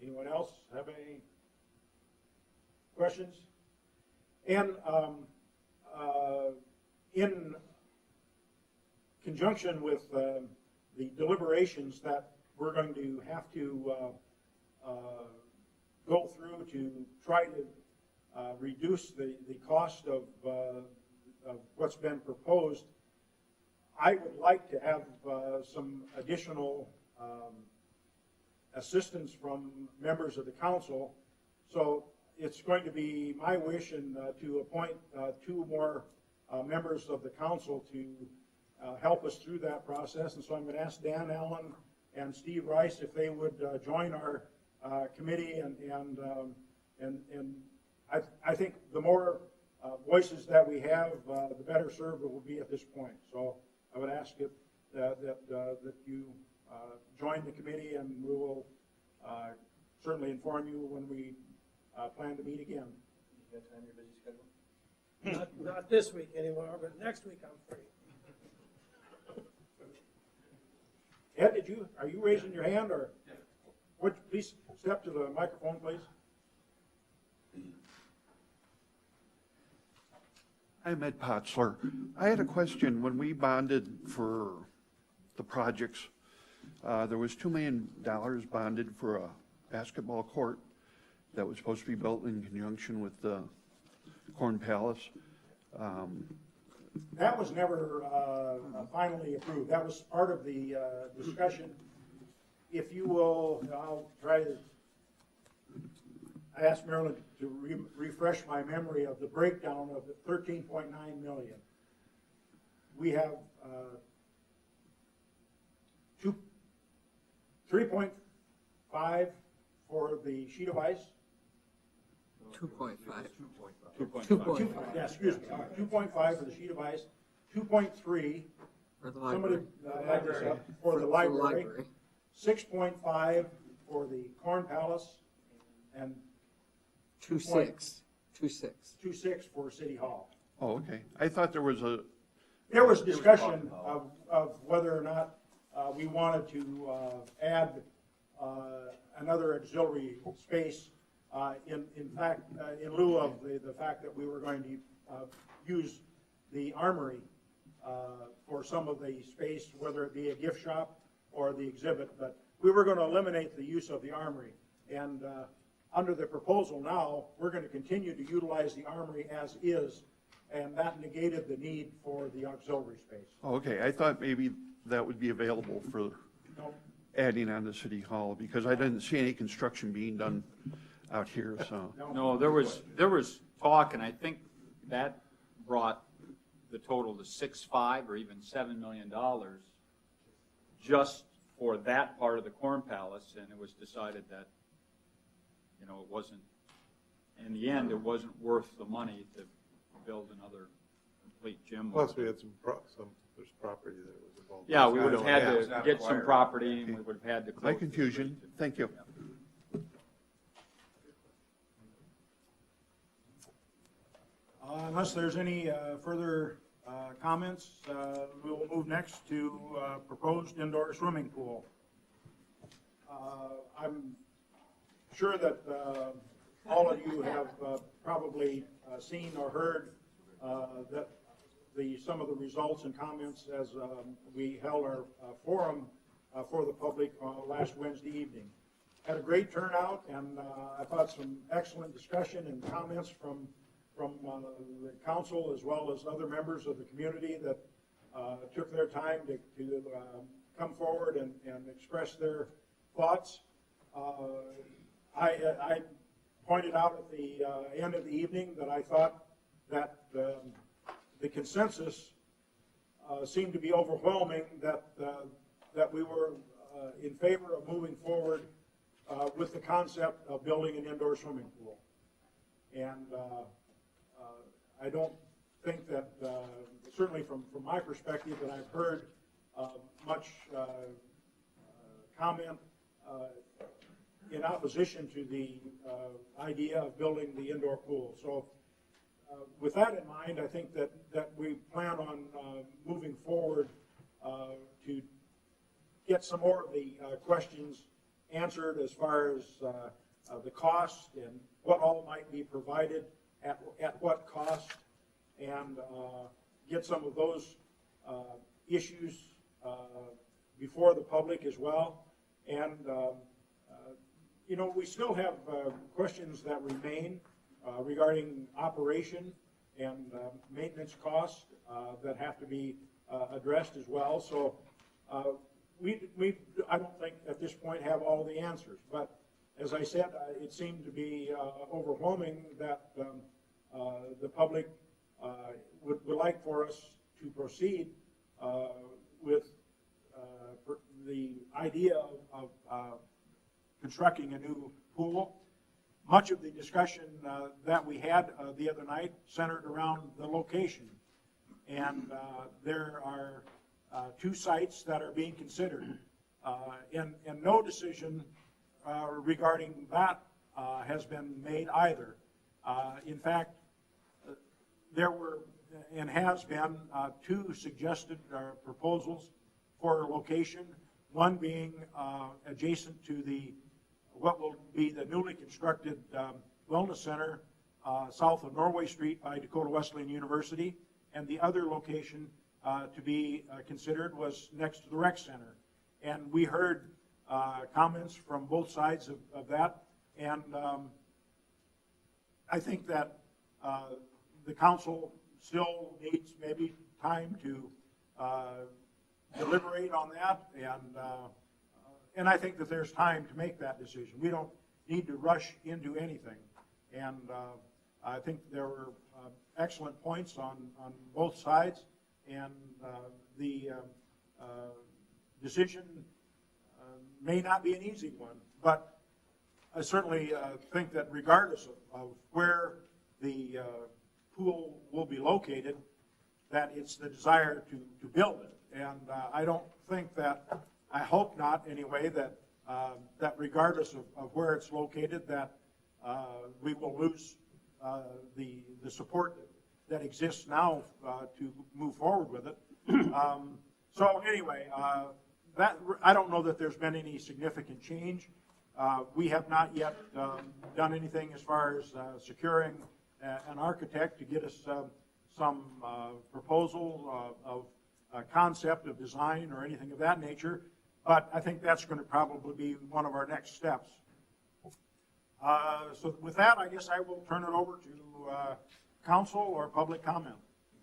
[SPEAKER 12] Anyone else have any questions? And in conjunction with the deliberations that we're going to have to go through to try to reduce the cost of what's been proposed, I would like to have some additional assistance from members of the council. So it's going to be my wish and to appoint 2 more members of the council to help us through that process. And so I'm going to ask Dan Allen and Steve Rice if they would join our committee, and I think the more voices that we have, the better served it will be at this point. So I would ask that you join the committee, and we will certainly inform you when we plan to meet again.
[SPEAKER 2] You got time in your busy schedule?
[SPEAKER 6] Not this week anymore, but next week I'm free.
[SPEAKER 12] Ed, are you raising your hand, or would you please step to the microphone, please?
[SPEAKER 13] I'm Ed Potzler. I had a question. When we bonded for the projects, there was $2 million bonded for a basketball court that was supposed to be built in conjunction with the Corn Palace.
[SPEAKER 12] That was never finally approved. That was part of the discussion. If you will, I'll try to I asked Marilyn to refresh my memory of the breakdown of the 13.9 million. We have 3.5 for the sheet of ice.
[SPEAKER 8] 2.5.
[SPEAKER 3] 2.5.
[SPEAKER 12] Yeah, excuse me, 2.5 for the sheet of ice, 2.3
[SPEAKER 8] For the
[SPEAKER 12] somebody,
[SPEAKER 8] library.
[SPEAKER 12] for the library, 6.5 for the Corn Palace, and
[SPEAKER 8] 2.6.
[SPEAKER 12] 2.6 for City Hall.
[SPEAKER 13] Oh, okay. I thought there was a,
[SPEAKER 12] There was discussion of whether or not we wanted to add another auxiliary space, in fact, in lieu of the fact that we were going to use the armory for some of the space, whether it be a gift shop or the exhibit, but we were going to eliminate the use of the armory. And under the proposal now, we're going to continue to utilize the armory as is, and that negated the need for the auxiliary space.
[SPEAKER 13] oh, okay, I thought maybe that would be available for
[SPEAKER 12] No,
[SPEAKER 13] adding on to City Hall, because I didn't see any construction being done out here, so.
[SPEAKER 3] No, there was talk, and I think that brought the total to 6.5 or even $7 million just for that part of the Corn Palace, and it was decided that, you know, it wasn't, in the end, it wasn't worth the money to build another complete gym.
[SPEAKER 5] Plus, we had there's property that was involved.
[SPEAKER 3] Yeah, we would have had
[SPEAKER 2] it's
[SPEAKER 3] to
[SPEAKER 2] not
[SPEAKER 3] get some
[SPEAKER 2] acquired.
[SPEAKER 3] property, and we would have had to close.
[SPEAKER 13] My
[SPEAKER 3] the
[SPEAKER 13] confusion,
[SPEAKER 3] street.
[SPEAKER 13] thank you.
[SPEAKER 12] Unless there's any further comments, we will move next to proposed indoor swimming pool. I'm sure that all of you have probably seen or heard that some of the results and comments as we held our forum for the public last Wednesday evening. Had a great turnout, and I thought some excellent discussion and comments from the council as well as other members of the community that took their time to come forward and express their thoughts. I pointed out at the end of the evening that I thought that the consensus seemed to be overwhelming, that we were in favor of moving forward with the concept of building an indoor swimming pool. And I don't think that, certainly from my perspective, that I've heard much comment in opposition to the idea of building the indoor pool. So with that in mind, I think that we plan on moving forward to get some more of the questions answered as far as the cost and what all might be provided at what cost, and get some of those issues before the public as well. And, you know, we still have questions that remain regarding operation and maintenance costs that have to be addressed as well. So I don't think at this point have all the answers, but as I said, it seemed to be overwhelming that the public would like for us to proceed with the idea of constructing a new pool. Much of the discussion that we had the other night centered around the location. And there are two sites that are being considered. And no decision regarding that has been made either. In fact, there were and has been two suggested proposals for a location, one being adjacent to what will be the newly constructed wellness center south of Norway Street by Dakota Wesleyan University, and the other location to be considered was next to the rec center. And we heard comments from both sides of that, and I think that the council still needs maybe time to deliberate on that, and I think that there's time to make that decision. We don't need to rush into anything. And I think there were excellent points on both sides, and the decision may not be an easy one, but I certainly think that regardless of where the pool will be located, that it's the desire to build it. And I don't think that, I hope not anyway, that that regardless of where it's located, that we will lose the support that exists now to move forward with it. So anyway, that I don't know that there's been any significant change. We have not yet done anything as far as securing an architect to get us some proposal of a concept of design or anything of that nature, but I think that's going to probably be one of our next steps. So with that, I guess I will turn it over to council or public comment.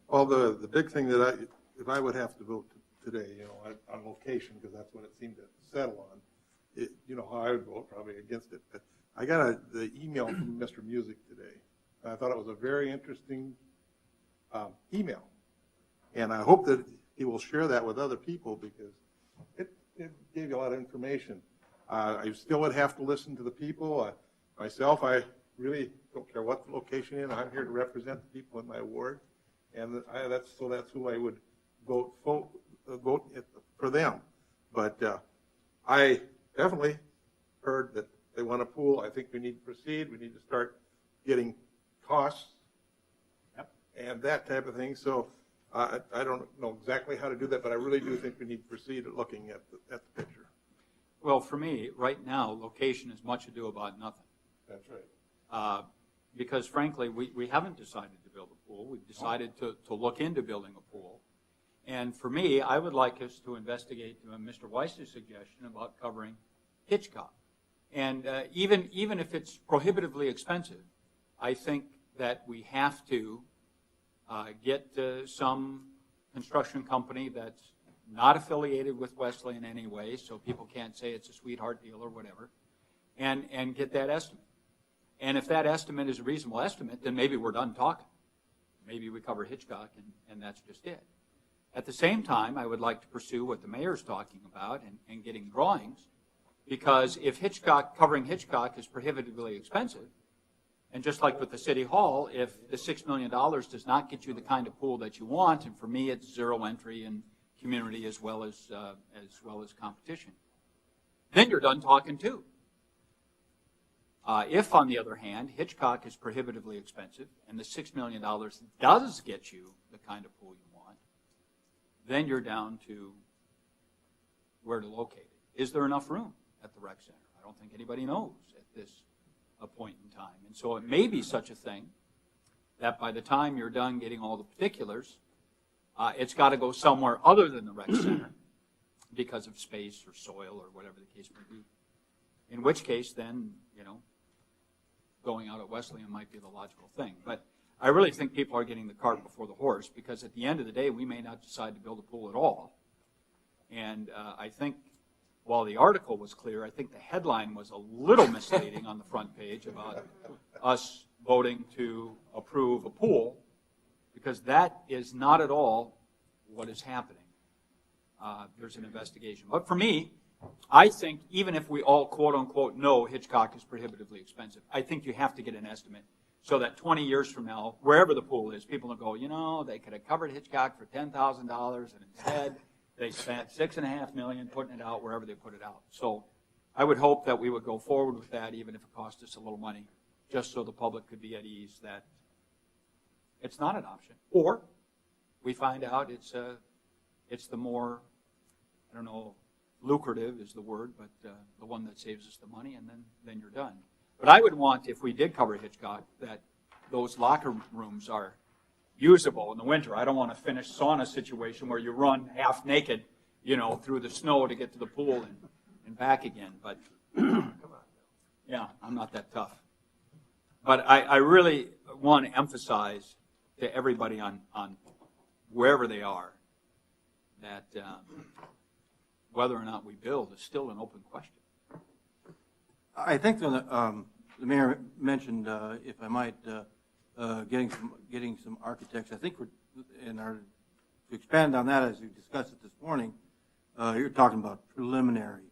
[SPEAKER 14] Well, the big thing that if I would have to vote today, on location, because that's what it seemed to settle on, how I would vote, probably against it. But I got the email from Mr. Music today. And I thought it was a very interesting email. And I hope that he will share that with other people, because it gave you a lot of information. I still would have to listen to the people. Myself, I really don't care what the location is. I'm here to represent the people in my ward. And that's who I would vote for them. But I definitely heard that they want a pool. I think we need to proceed. We need to start getting costs and that type of thing. So I don't know exactly how to do that, but I really do think we need to proceed at looking at the picture.
[SPEAKER 3] Well, for me, right now, location is much ado about nothing.
[SPEAKER 14] That's right.
[SPEAKER 3] Because frankly, we haven't decided to build a pool. We've decided to look into building a pool. And for me, I would like us to investigate Mr. Weiss's suggestion about covering Hitchcock. And even if it's prohibitively expensive, I think that we have to get some construction company that's not affiliated with Wesley in any way, so people can't say it's a sweetheart deal or whatever, and get that estimate. And if that estimate is a reasonable estimate, then maybe we're done talking. Maybe we cover Hitchcock, and that's just it. At the same time, I would like to pursue what the mayor's talking about and getting drawings, because if covering Hitchcock is prohibitively expensive, and just like with the city hall, if the $6 million does not get you the kind of pool that you want, and for me it's zero entry and community as well as competition, then you're done talking too. If, on the other hand, Hitchcock is prohibitively expensive and the $6 million does get you the kind of pool you want, then you're down to where to locate it. Is there enough room at the rec center? I don't think anybody knows at this point in time. And so it may be such a thing that by the time you're done getting all the particulars, it's got to go somewhere other than the rec center because of space or soil or whatever the case may be. In which case, then, going out at Wesleyan might be the logical thing. But I really think people are getting the cart before the horse, because at the end of the day, we may not decide to build a pool at all. And I think while the article was clear, I think the headline was a little misleading on the front page about us voting to approve a pool, because that is not at all what is happening. There's an investigation. But for me, I think even if we all, quote unquote, know Hitchcock is prohibitively expensive, I think you have to get an estimate so that 20 years from now, wherever the pool is, people will go, they could have covered Hitchcock for $10,000 and instead they spent $6.5 million putting it out wherever they put it out. So I would hope that we would go forward with that, even if it cost us a little money, just so the public could be at ease that it's not an option. Or we find out it's the more, lucrative is the word, but the one that saves us the money, and then you're done. But I would want, if we did cover Hitchcock, that those locker rooms are usable in the winter. I don't want a finished sauna situation where you run half naked, through the snow to get to the pool and back again. But yeah, I'm not that tough. But I really want to emphasize to everybody on wherever they are that whether or not we build is still an open question.
[SPEAKER 15] I think that the mayor mentioned, if I might, getting some architects. I think to expand on that, as we discussed it this morning, you're talking about preliminary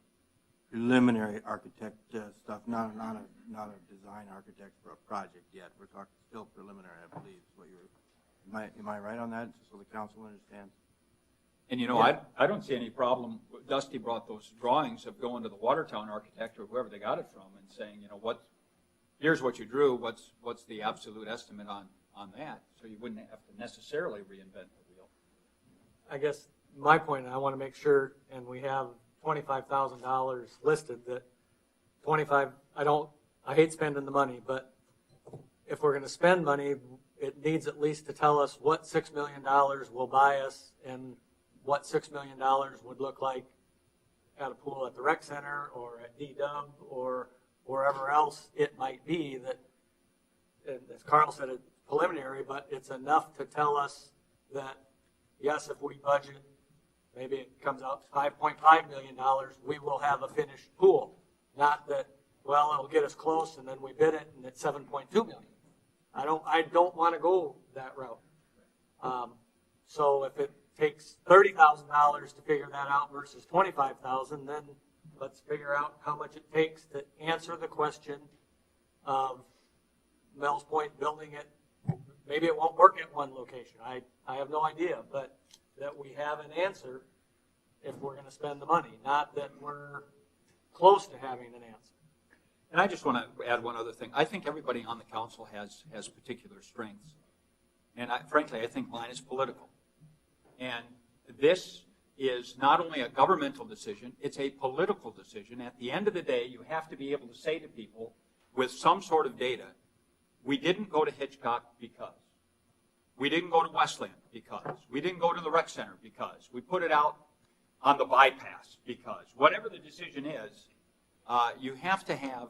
[SPEAKER 15] architect stuff, not a design architect for a project yet. We're talking still preliminary, I believe, is what am I right on that, just so the council understands?
[SPEAKER 3] And you know, I don't see any problem. Dusty brought those drawings of going to the Watertown architect or whoever they got it from and saying, you know, here's what you drew, what's the absolute estimate on that? So you wouldn't have to necessarily reinvent the wheel.
[SPEAKER 16] I guess my point, I want to make sure, and we have $25,000 listed, that I hate spending the money, but if we're going to spend money, it needs at least to tell us what $6 million will buy us and what $6 million would look like at a pool at the rec center or at D-Dub or wherever else it might be. That, as Carl said, it's preliminary, but it's enough to tell us that, yes, if we budget, maybe it comes out to $5.5 million, we will have a finished pool. Not that, well, it'll get us close and then we bid it and it's $7.2 million. I don't want to go that route. So if it takes $30,000 to figure that out versus $25,000, then let's figure out how much it takes to answer the question of Mel's Point building it. Maybe it won't work at one location. I have no idea, but that we have an answer if we're going to spend the money, not that we're close to having an answer.
[SPEAKER 3] And I just want to add one other thing. I think everybody on the council has particular strengths. And frankly, I think mine is political. And this is not only a governmental decision, it's a political decision. At the end of the day, you have to be able to say to people with some sort of data, we didn't go to Hitchcock because. We didn't go to Westland because. We didn't go to the rec center because. We put it out on the bypass because. Whatever the decision is, you have to have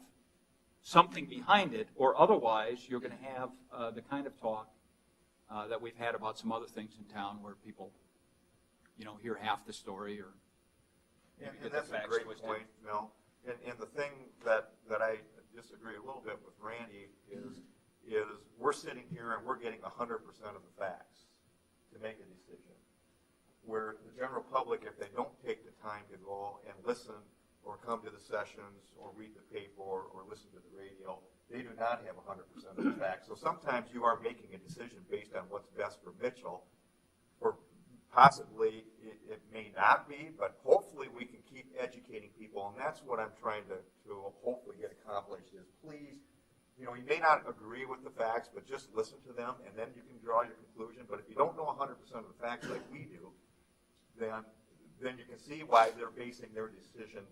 [SPEAKER 3] something behind it, or otherwise you're going to have the kind of talk that we've had about some other things in town where people, hear half the story or
[SPEAKER 2] and that's a great point, Mel. And the thing that I disagree a little bit with Randy is we're sitting here and we're getting 100% of the facts to make a decision. Where the general public, if they don't take the time to go and listen or come to the sessions or read the paper or listen to the radio, they do not have 100% of the facts. So sometimes you are making a decision based on what's best for Mitchell. Or possibly it may not be, but hopefully we can keep educating people, and that's what I'm trying to hopefully get accomplished is please, you may not agree with the facts, but just listen to them, and then you can draw your conclusion. But if you don't know 100% of the facts like we do, then you can see why they're basing their decision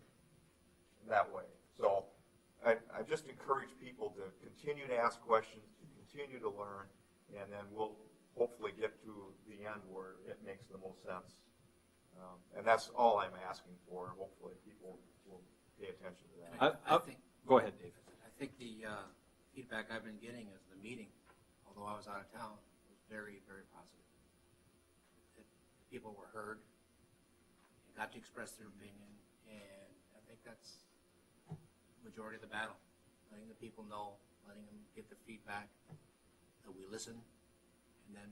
[SPEAKER 2] that way. So I just encourage people to continue to ask questions, to continue to learn, and then we'll hopefully get to the end where it makes the most sense. And that's all I'm asking for. Hopefully people will pay attention to that.
[SPEAKER 3] I think, go ahead, David.
[SPEAKER 17] I think the feedback I've been getting is the meeting, although I was out of town, was very, very positive. People were heard, and got to express their opinion, and I think that's the majority of the battle. Letting the people know, letting them get the feedback, that we listen, and then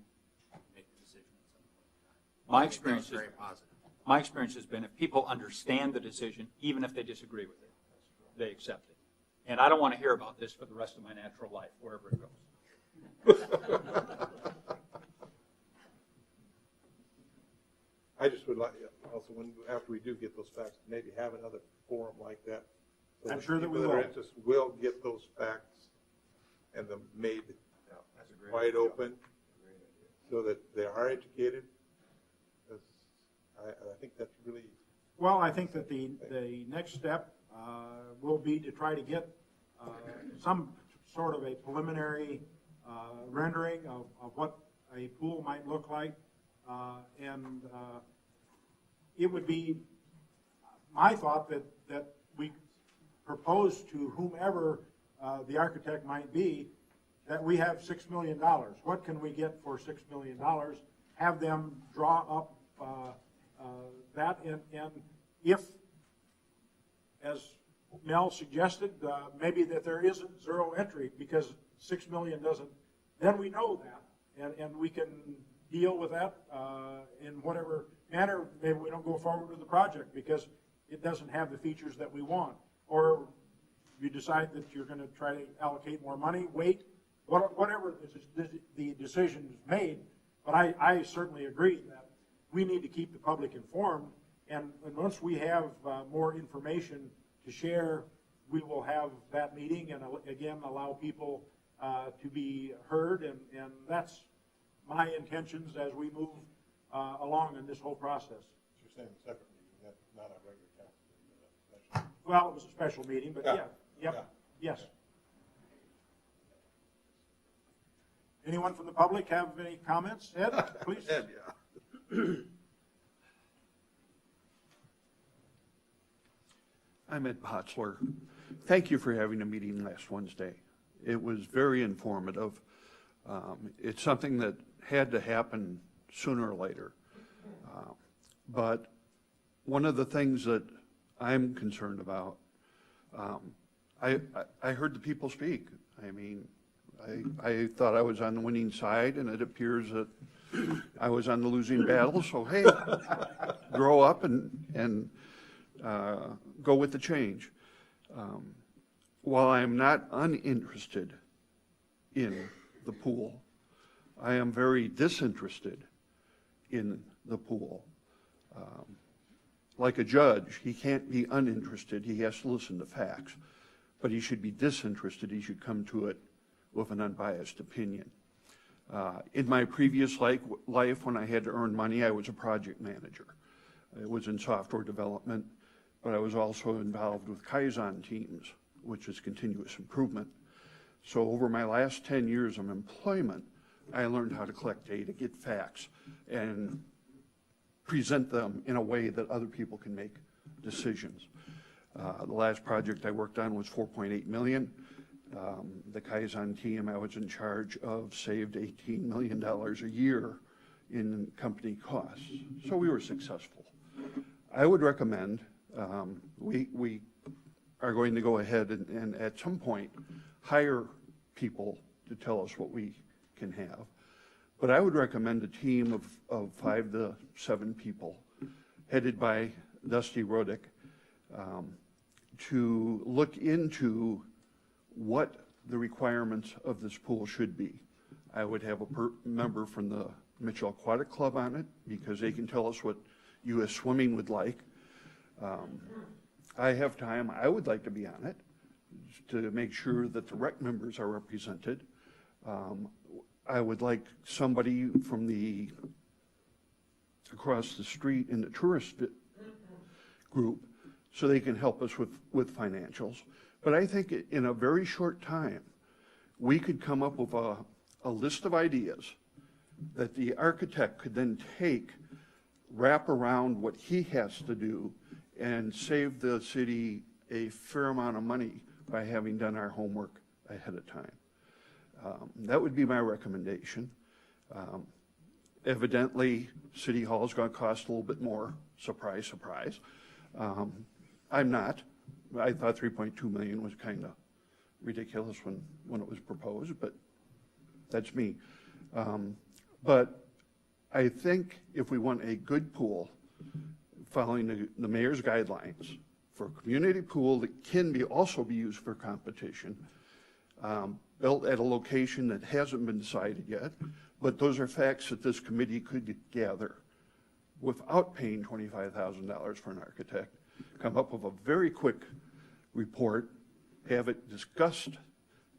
[SPEAKER 17] make the decision at some point in time.
[SPEAKER 3] My experience
[SPEAKER 17] is very positive.
[SPEAKER 3] My experience has been if people understand the decision, even if they disagree with it, they accept it. And I don't want to hear about this for the rest of my natural life, wherever it goes.
[SPEAKER 14] I just would like, also, after we do get those facts, maybe have another forum like that. So
[SPEAKER 12] I'm sure that we
[SPEAKER 14] people
[SPEAKER 12] will.
[SPEAKER 14] are interested will get those facts and them made wide open so that they are educated. I think that's really.
[SPEAKER 12] Well, I think that the next step will be to try to get some sort of a preliminary rendering of what a pool might look like. And it would be my thought that we propose to whomever the architect might be that we have $6 million. What can we get for $6 million? Have them draw up that, and if, as Mel suggested, maybe that there isn't zero entry because 6 million doesn't, then we know that, and we can deal with that in whatever manner. Maybe we don't go forward with the project because it doesn't have the features that we want. Or you decide that you're going to try to allocate more money, wait, whatever the decision is made. But I certainly agree that we need to keep the public informed, and once we have more information to share, we will have that meeting and again allow people to be heard, and that's my intentions as we move along in this whole process.
[SPEAKER 14] You're saying separate meeting, not a regular council meeting, but a special.
[SPEAKER 12] Well, it was a special meeting, but yeah, yep, yes. Anyone from the public have any comments? Ed, please.
[SPEAKER 13] Ed, yeah. I'm Ed Potzler. Thank you for having a meeting last Wednesday. It was very informative. It's something that had to happen sooner or later. But one of the things that I'm concerned about, I heard the people speak. I mean, I thought I was on the winning side, and it appears that I was on the losing battle. So, hey, grow up and go with the change. While I am not uninterested in the pool, I am very disinterested in the pool. Like a judge, he can't be uninterested. He has to listen to facts. But he should be disinterested. He should come to it with an unbiased opinion. In my previous life, when I had to earn money, I was a project manager. It was in software development, but I was also involved with Kaizen teams, which is continuous improvement. So over my last 10 years of employment, I learned how to collect data, get facts, and present them in a way that other people can make decisions. The last project I worked on was $4.8 million. The Kaizen team I was in charge of saved $18 million a year in company costs. So we were successful. I would recommend, we are going to go ahead and at some point hire people to tell us what we can have. But I would recommend a team of 5 to 7 people headed by Dusty Rodick to look into what the requirements of this pool should be. I would have a member from the Mitchell Aquatic Club on it because they can tell us what U.S. Swimming would like. I have time. I would like to be on it to make sure that the rec members are represented. I would like somebody from across the street in the tourist group so they can help us with financials. But I think in a very short time, we could come up with a list of ideas that the architect could then take, wrap around what he has to do, and save the city a fair amount of money by having done our homework ahead of time. That would be my recommendation. Evidently, City Hall is going to cost a little bit more. Surprise, surprise. I'm not. I thought 3.2 million was kind of ridiculous when it was proposed, but that's me. But I think if we want a good pool, following the mayor's guidelines for a community pool that can also be used for competition, built at a location that hasn't been decided yet, but those are facts that this committee could gather without paying $25,000 for an architect, come up with a very quick report, have it discussed,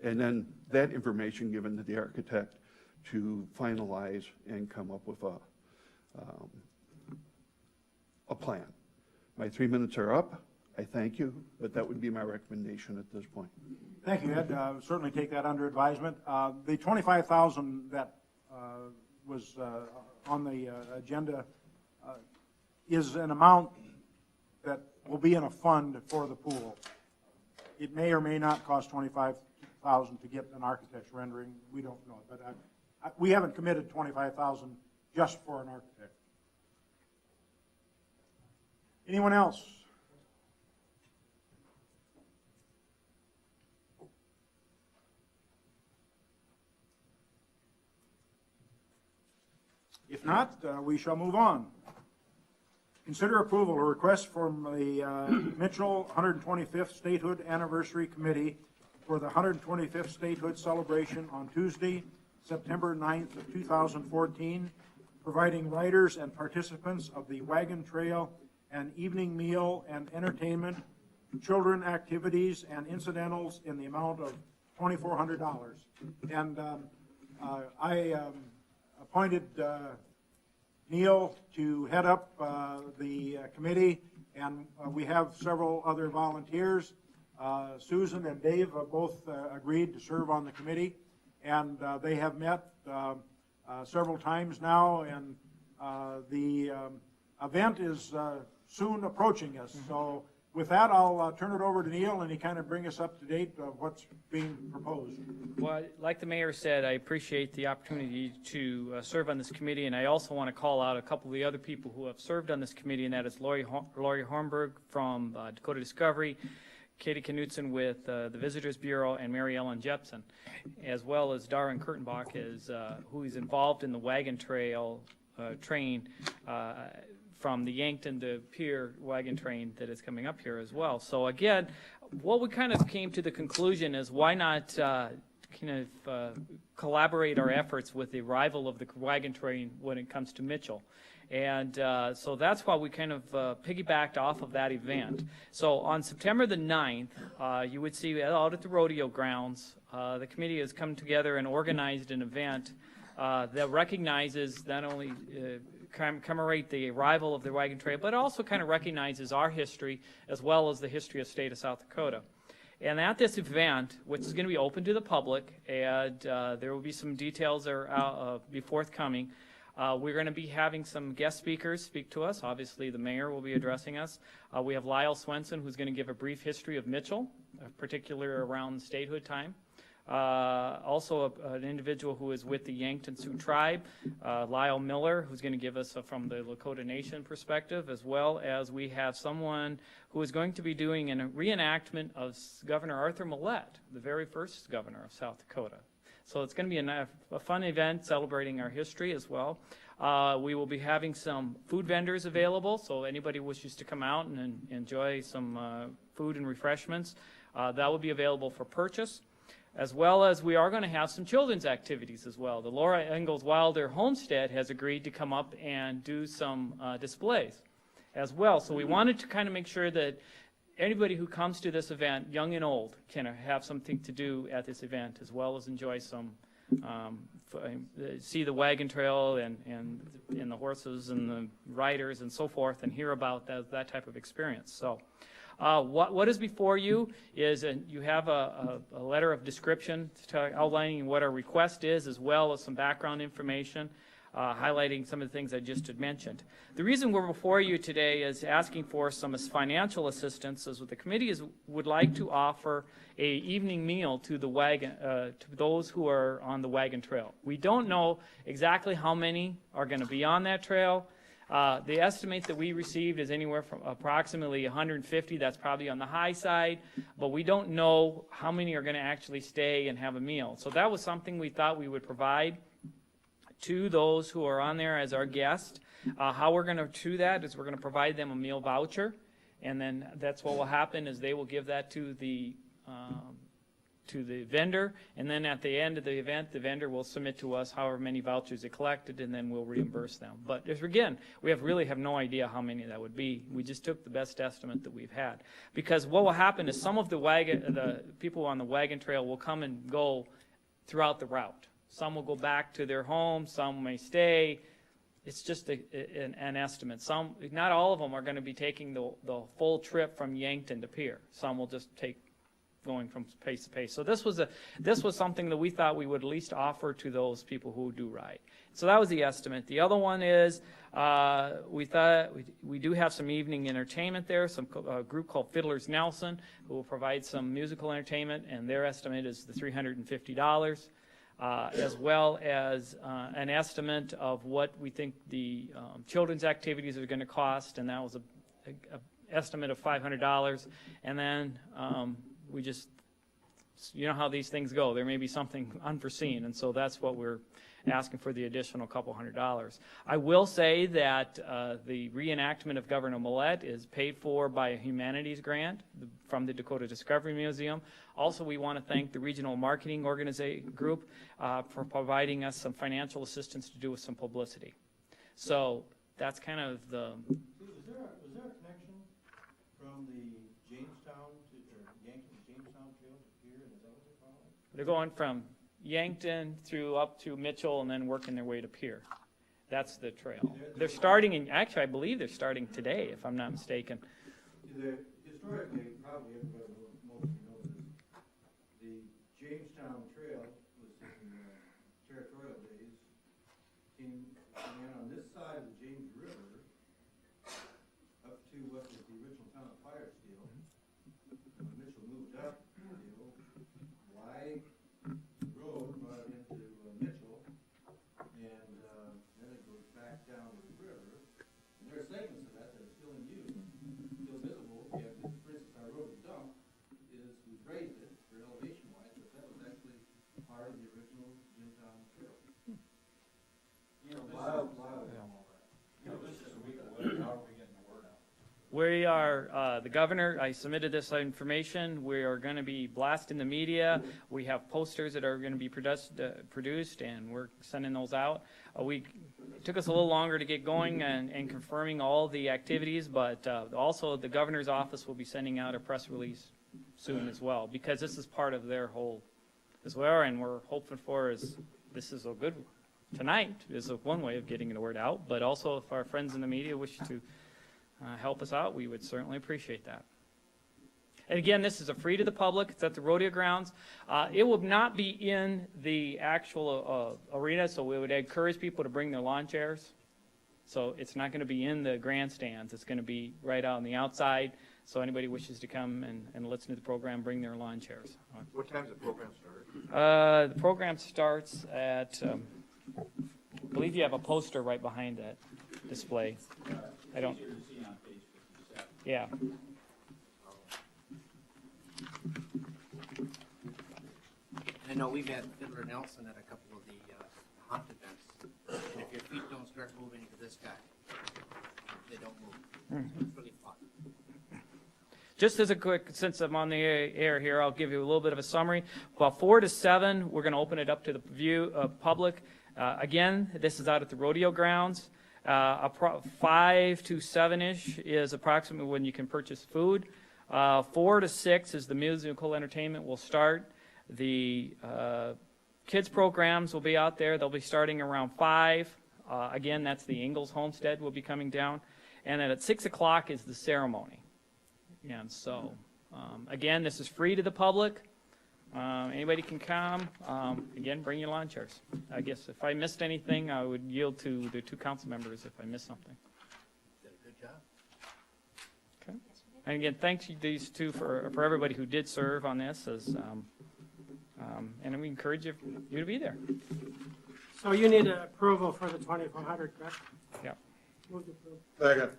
[SPEAKER 13] and then that information given to the architect to finalize and come up with a plan. My 3 minutes are up. I thank you, but that would be my recommendation at this point.
[SPEAKER 12] Thank you, Ed. Certainly take that under advisement. The $25,000 that was on the agenda is an amount that will be in a fund for the pool. It may or may not cost $25,000 to get an architect's rendering. We don't know, but we haven't committed $25,000 just for an architect. Anyone else? If not, we shall move on. Consider approval, a request from the Mitchell 125th Statehood Anniversary Committee for the 125th Statehood celebration on Tuesday, September 9th of 2014, providing riders and participants of the Wagon Trail an evening meal and entertainment, children activities and incidentals in the amount of $2,400. And I appointed Neil to head up the committee, and we have several other volunteers. Susan and Dave have both agreed to serve on the committee, and they have met several times now, and the event is soon approaching us. So with that, I'll turn it over to Neil, and he kind of bring us up to date of what's being proposed.
[SPEAKER 18] Well, like the mayor said, I appreciate the opportunity to serve on this committee, and I also want to call out a couple of the other people who have served on this committee, and that is Lori Hornberg from Dakota Discovery, Katie Knutson with the Visitors Bureau, and Mary Ellen Jepson, as well as Darren Kurtenbach, who is involved in the Wagon Trail train from the Yankton to Pier wagon train that is coming up here as well. So again, what we kind of came to the conclusion is why not collaborate our efforts with the arrival of the wagon train when it comes to Mitchell. And so that's why we kind of piggybacked off of that event. So on September the 9th, you would see out at the rodeo grounds, the committee has come together and organized an event that recognizes not only commemorate the arrival of the wagon trail, but also kind of recognizes our history as well as the history of the state of South Dakota. And at this event, which is going to be open to the public, and there will be some details that are be forthcoming, we're going to be having some guest speakers speak to us. Obviously, the mayor will be addressing us. We have Lyle Swenson, who's going to give a brief history of Mitchell, particularly around statehood time. Also an individual who is with the Yankton Sioux Tribe, Lyle Miller, who's going to give us from the Lakota Nation perspective, as well as we have someone who is going to be doing a reenactment of Governor Arthur Millett, the very first governor of South Dakota. So it's going to be a fun event celebrating our history as well. We will be having some food vendors available, so anybody wishes to come out and enjoy some food and refreshments, that will be available for purchase. As well as we are going to have some children's activities as well. The Laura Ingalls Wilder Homestead has agreed to come up and do some displays as well. So we wanted to kind of make sure that anybody who comes to this event, young and old, can have something to do at this event, as well as enjoy some, see the wagon trail and the horses and the riders and so forth, and hear about that type of experience. So. What is before you is you have a letter of description outlining what our request is, as well as some background information highlighting some of the things I just had mentioned. The reason we're before you today is asking for some financial assistance, as the committee would like to offer a evening meal to the wagon to those who are on the wagon trail. We don't know exactly how many are going to be on that trail. The estimate that we received is anywhere from approximately 150. That's probably on the high side, but we don't know how many are going to actually stay and have a meal. So that was something we thought we would provide to those who are on there as our guest. How we're going to do that is we're going to provide them a meal voucher, and then that's what will happen is they will give that to the vendor, and then at the end of the event, the vendor will submit to us however many vouchers they collected, and then we'll reimburse them. But again, we really have no idea how many that would be. We just took the best estimate that we've had. Because what will happen is some of the people on the wagon trail will come and go throughout the route. Some will go back to their home, some may stay. It's just an estimate. Not all of them are going to be taking the full trip from Yankton to Pier. Some will just take going from pace to pace. So this was something that we thought we would at least offer to those people who do ride. So that was the estimate. The other one is we thought we do have some evening entertainment there, a group called Fiddlers Nelson who will provide some musical entertainment, and their estimate is the $350, as well as an estimate of what we think the children's activities are going to cost, and that was an estimate of $500. And then we just you know how these things go. There may be something unforeseen, and so that's what we're asking for the additional couple $100. I will say that the reenactment of Governor Millett is paid for by a humanities grant from the Dakota Discovery Museum. Also, we want to thank the Regional Marketing Group for providing us some financial assistance to do with some publicity. So that's kind of the...
[SPEAKER 15] Was there a connection from the Jamestown to, or Yankton to Jamestown Trail to here, is that what they're calling it?
[SPEAKER 18] They're going from Yankton through up to Mitchell and then working their way to Pierre. That's the trail. They're starting in, actually, I believe they're starting today, if I'm not mistaken.
[SPEAKER 15] Historically, probably everybody mostly knows this, the Jamestown Trail was in territorial days, came on this side of the James River up to what was the original town of Firesteel. When Mitchell moved up, wide road brought into Mitchell, and then it goes back down to the river. And there are segments of that that are still in use, still visible. You have, for instance, our road to dump is, we've raised it for elevation wise, but that was actually part of the original Jamestown Trail. You know, this is a week away. How are we getting the word out?
[SPEAKER 18] We are, the governor, I submitted this information. We are going to be blasting the media. We have posters that are going to be produced, and we're sending those out. It took us a little longer to get going and confirming all the activities, but also the governor's office will be sending out a press release soon as well, because this is part of their whole as well, and we're hoping for this is a good, tonight is one way of getting the word out, but also if our friends in the media wish to help us out, we would certainly appreciate that. And again, this is a free to the public. It's at the rodeo grounds. It will not be in the actual arena, so we would encourage people to bring their lawn chairs. So it's not going to be in the grandstands. It's going to be right out on the outside. So anybody wishes to come and listen to the program, bring their lawn chairs.
[SPEAKER 2] What time does the program start?
[SPEAKER 18] The program starts at, I believe you have a poster right behind that display. I don't. Yeah.
[SPEAKER 17] I know we've had Fiddler Nelson at a couple of the hunt events, and if your feet don't start moving to this guy, they don't move. It's really fun.
[SPEAKER 18] Just as a quick, since I'm on the air here, I'll give you a little bit of a summary. About 4 to 7, we're going to open it up to the view public. Again, this is out at the rodeo grounds. 5 to 7-ish is approximately when you can purchase food. 4 to 6 is the musical entertainment will start. The kids programs will be out there. They'll be starting around 5. Again, that's the Ingalls Homestead will be coming down. And then at 6 o'clock is the ceremony. And so, again, this is free to the public. Anybody can come. Again, bring your lawn chairs. I guess if I missed anything, I would yield to the 2 council members if I missed something.
[SPEAKER 17] Did a good job.
[SPEAKER 18] Okay. And again, thanks to these 2 for everybody who did serve on this. And we encourage you to be there.
[SPEAKER 6] So you need an approval for the 2,400, correct?
[SPEAKER 18] Yeah.
[SPEAKER 6] Move to approve.
[SPEAKER 14] Second.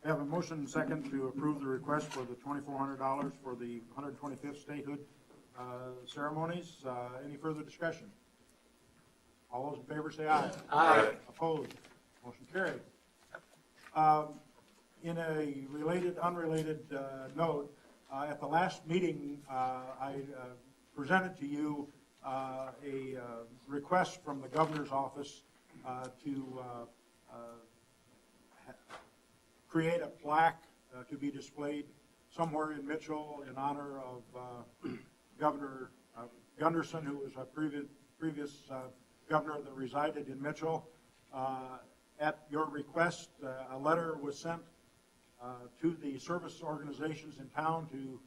[SPEAKER 12] I have a motion and second to approve the request for the $2,400 for the 125th statehood ceremonies. Any further discussion? All those in favor say aye.
[SPEAKER 16] Aye.
[SPEAKER 12] Opposed? Motion carried. In a unrelated note, at the last meeting, I presented to you a request from the governor's office to create a plaque to be displayed somewhere in Mitchell in honor of Governor Gunderson, who was a previous governor that resided in Mitchell. At your request, a letter was sent to the service organizations in town to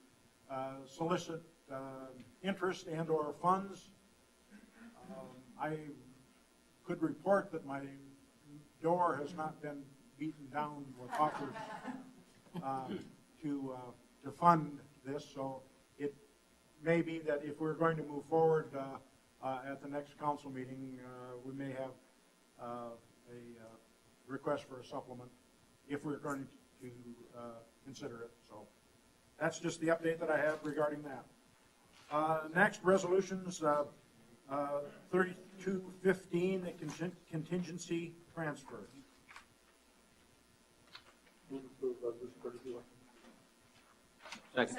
[SPEAKER 12] solicit interest and or funds. I could report that my door has not been beaten down with offers to fund this, so it may be that if we're going to move forward at the next council meeting, we may have a request for a supplement if we're going to consider it. So that's just the update that I have regarding that. Next, resolutions, 3215, a contingency transfer.
[SPEAKER 3] Second.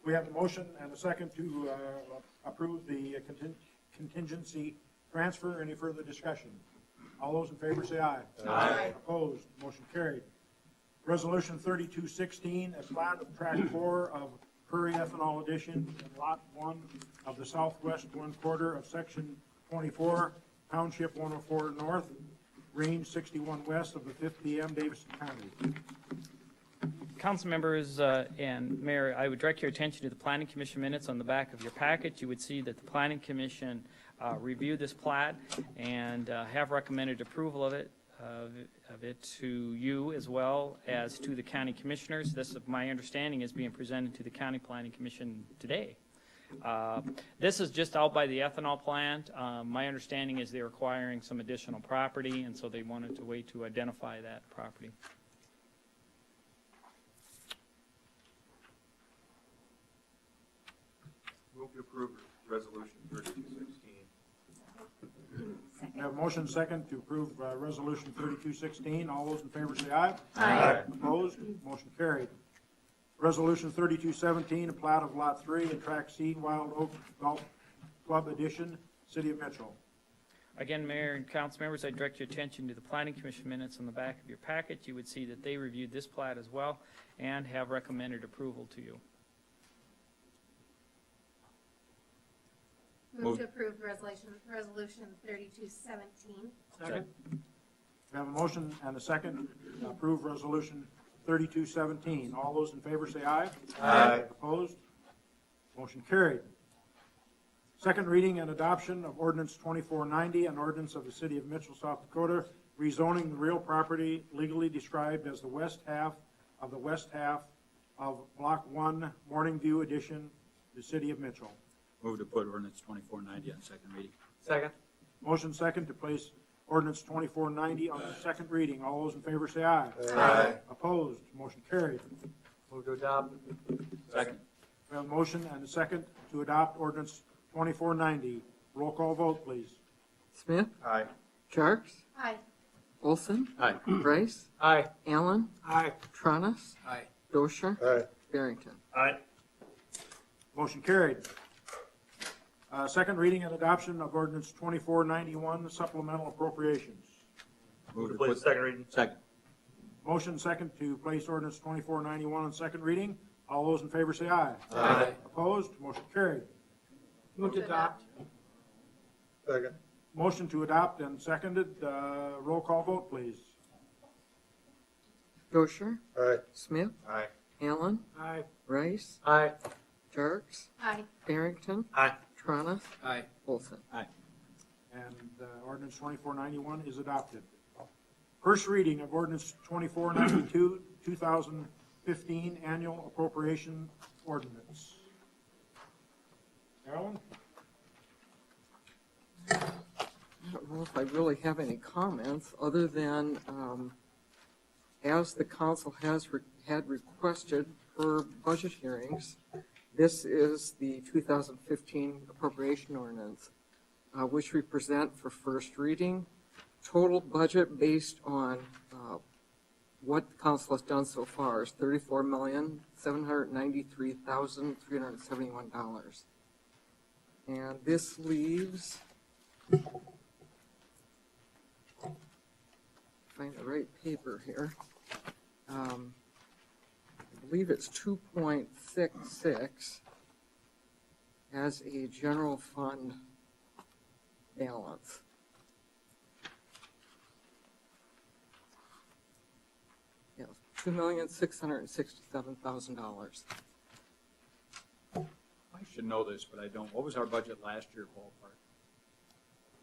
[SPEAKER 12] We have a motion and a second to approve the contingency transfer. Any further discussion? All those in favor say aye.
[SPEAKER 10] Aye.
[SPEAKER 12] Opposed, motion carried. Resolution 3216, a plat of tract 4 of Prairie Ethanol Addition in Lot 1 of the southwest one quarter of Section 24, Township 104 North, Range 61 West of the 5th PM, Davidson County.
[SPEAKER 18] Council members and Mayor, I would direct your attention to the Planning Commission minutes on the back of your packet. You would see that the Planning Commission reviewed this plat and have recommended approval of it to you as well as to the county commissioners. This, my understanding, is being presented to the County Planning Commission today. This is just out by the ethanol plant. My understanding is they're acquiring some additional property, and so they wanted to wait to identify that property.
[SPEAKER 2] Move to approve resolution 3216.
[SPEAKER 12] We have a motion second to approve resolution 3216. All those in favor say aye.
[SPEAKER 10] Aye.
[SPEAKER 12] Opposed, motion carried. Resolution 3217, a plat of Lot 3 and Tract C, Wild Oak Golf Club Edition, City of Mitchell.
[SPEAKER 18] Again, Mayor and council members, I direct your attention to the Planning Commission minutes on the back of your packet. You would see that they reviewed this plat as well and have recommended approval to you.
[SPEAKER 4] Move to approve resolution 3217.
[SPEAKER 12] Second. We have a motion and a second to approve resolution 3217. All those in favor say aye.
[SPEAKER 10] Aye.
[SPEAKER 12] Opposed? Motion carried. Second reading and adoption of ordinance 2490, an ordinance of the City of Mitchell, South Dakota, rezoning the real property legally described as the west half of Block 1, Morning View Edition, the City of Mitchell.
[SPEAKER 3] Move to put ordinance 2490 on second reading.
[SPEAKER 16] Second.
[SPEAKER 12] Motion second to place ordinance 2490 on the second reading. All those in favor say aye.
[SPEAKER 10] Aye.
[SPEAKER 12] Opposed? Motion carried.
[SPEAKER 16] Move to adopt.
[SPEAKER 3] Second.
[SPEAKER 12] We have a motion and a second to adopt ordinance 2490. Roll call vote, please.
[SPEAKER 8] Smith?
[SPEAKER 2] Aye.
[SPEAKER 8] Sharps?
[SPEAKER 4] Aye.
[SPEAKER 8] Olson?
[SPEAKER 3] Aye.
[SPEAKER 8] Rice?
[SPEAKER 16] Aye.
[SPEAKER 8] Allen?
[SPEAKER 16] Aye.
[SPEAKER 8] Tronis?
[SPEAKER 17] Aye.
[SPEAKER 8] Dosher?
[SPEAKER 14] Aye.
[SPEAKER 8] Barrington.
[SPEAKER 11] Aye.
[SPEAKER 12] Motion carried. Second reading and adoption of ordinance 2491, supplemental appropriations.
[SPEAKER 3] Move to
[SPEAKER 11] Please,
[SPEAKER 3] put
[SPEAKER 11] second reading.
[SPEAKER 3] second.
[SPEAKER 12] Motion second to place ordinance 2491 on second reading. All those in favor say aye.
[SPEAKER 10] Aye.
[SPEAKER 12] Opposed? Motion carried.
[SPEAKER 6] Move to adopt.
[SPEAKER 14] Second.
[SPEAKER 12] Motion to adopt and seconded. Roll call vote, please.
[SPEAKER 8] Dosher?
[SPEAKER 14] Aye.
[SPEAKER 8] Smith?
[SPEAKER 2] Aye.
[SPEAKER 8] Allen?
[SPEAKER 16] Aye.
[SPEAKER 8] Rice?
[SPEAKER 16] Aye.
[SPEAKER 8] Sharps?
[SPEAKER 4] Aye.
[SPEAKER 8] Barrington?
[SPEAKER 11] Aye.
[SPEAKER 8] Tronis?
[SPEAKER 17] Aye.
[SPEAKER 8] Olson.
[SPEAKER 3] Aye.
[SPEAKER 12] And ordinance 2491 is adopted. First reading of ordinance 2492, 2015 annual appropriation ordinance. Carolyn?
[SPEAKER 8] I don't know if I really have any comments, other than, as the council has had requested for budget hearings, this is the 2015 appropriation ordinance, which we present for first reading. Total budget based on what the council has done so far is $34,793,371. And this leaves, find the right paper here. I believe it's 2.66 as a general fund balance. Yes, $2,667,000.
[SPEAKER 3] I should know this, but I don't. What was our budget last year, ballpark?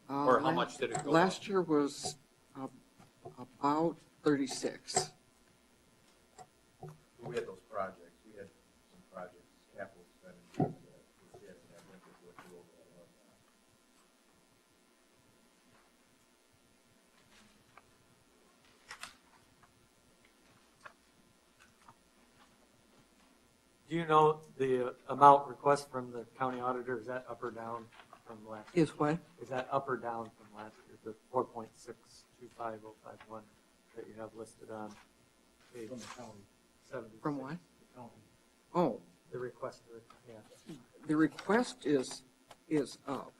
[SPEAKER 3] Or how much did it go up?
[SPEAKER 8] Last year was about 36.
[SPEAKER 2] We had those projects, we had some projects, capital expenditures that we had to have interest with the overall was.
[SPEAKER 16] Do you know the amount request from the county auditor, is that up or down from last year?
[SPEAKER 8] Is what?
[SPEAKER 16] Is that up or down from last year, the 4.625051 that you have listed on page 76?
[SPEAKER 8] From what?
[SPEAKER 16] The county.
[SPEAKER 8] Oh,
[SPEAKER 16] The request, yeah,
[SPEAKER 8] the request is up.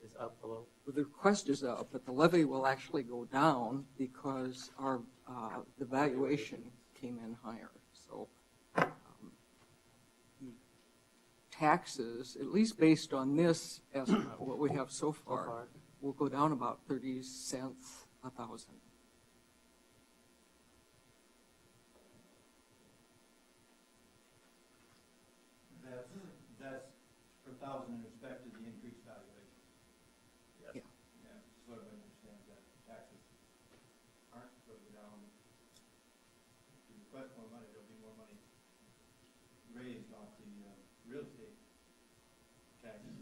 [SPEAKER 16] is up below.
[SPEAKER 8] The request is up, but the levy will actually go down because our, the valuation came in higher. So the taxes, at least based on this estimate, what we have so far, will go down about 30 cents a thousand.
[SPEAKER 15] That's per thousand in respect to the increased valuation.
[SPEAKER 8] Yeah.
[SPEAKER 15] Yeah, so everybody understands that taxes aren't going to go down. If you request more money, there'll be more money raised off the real estate taxes,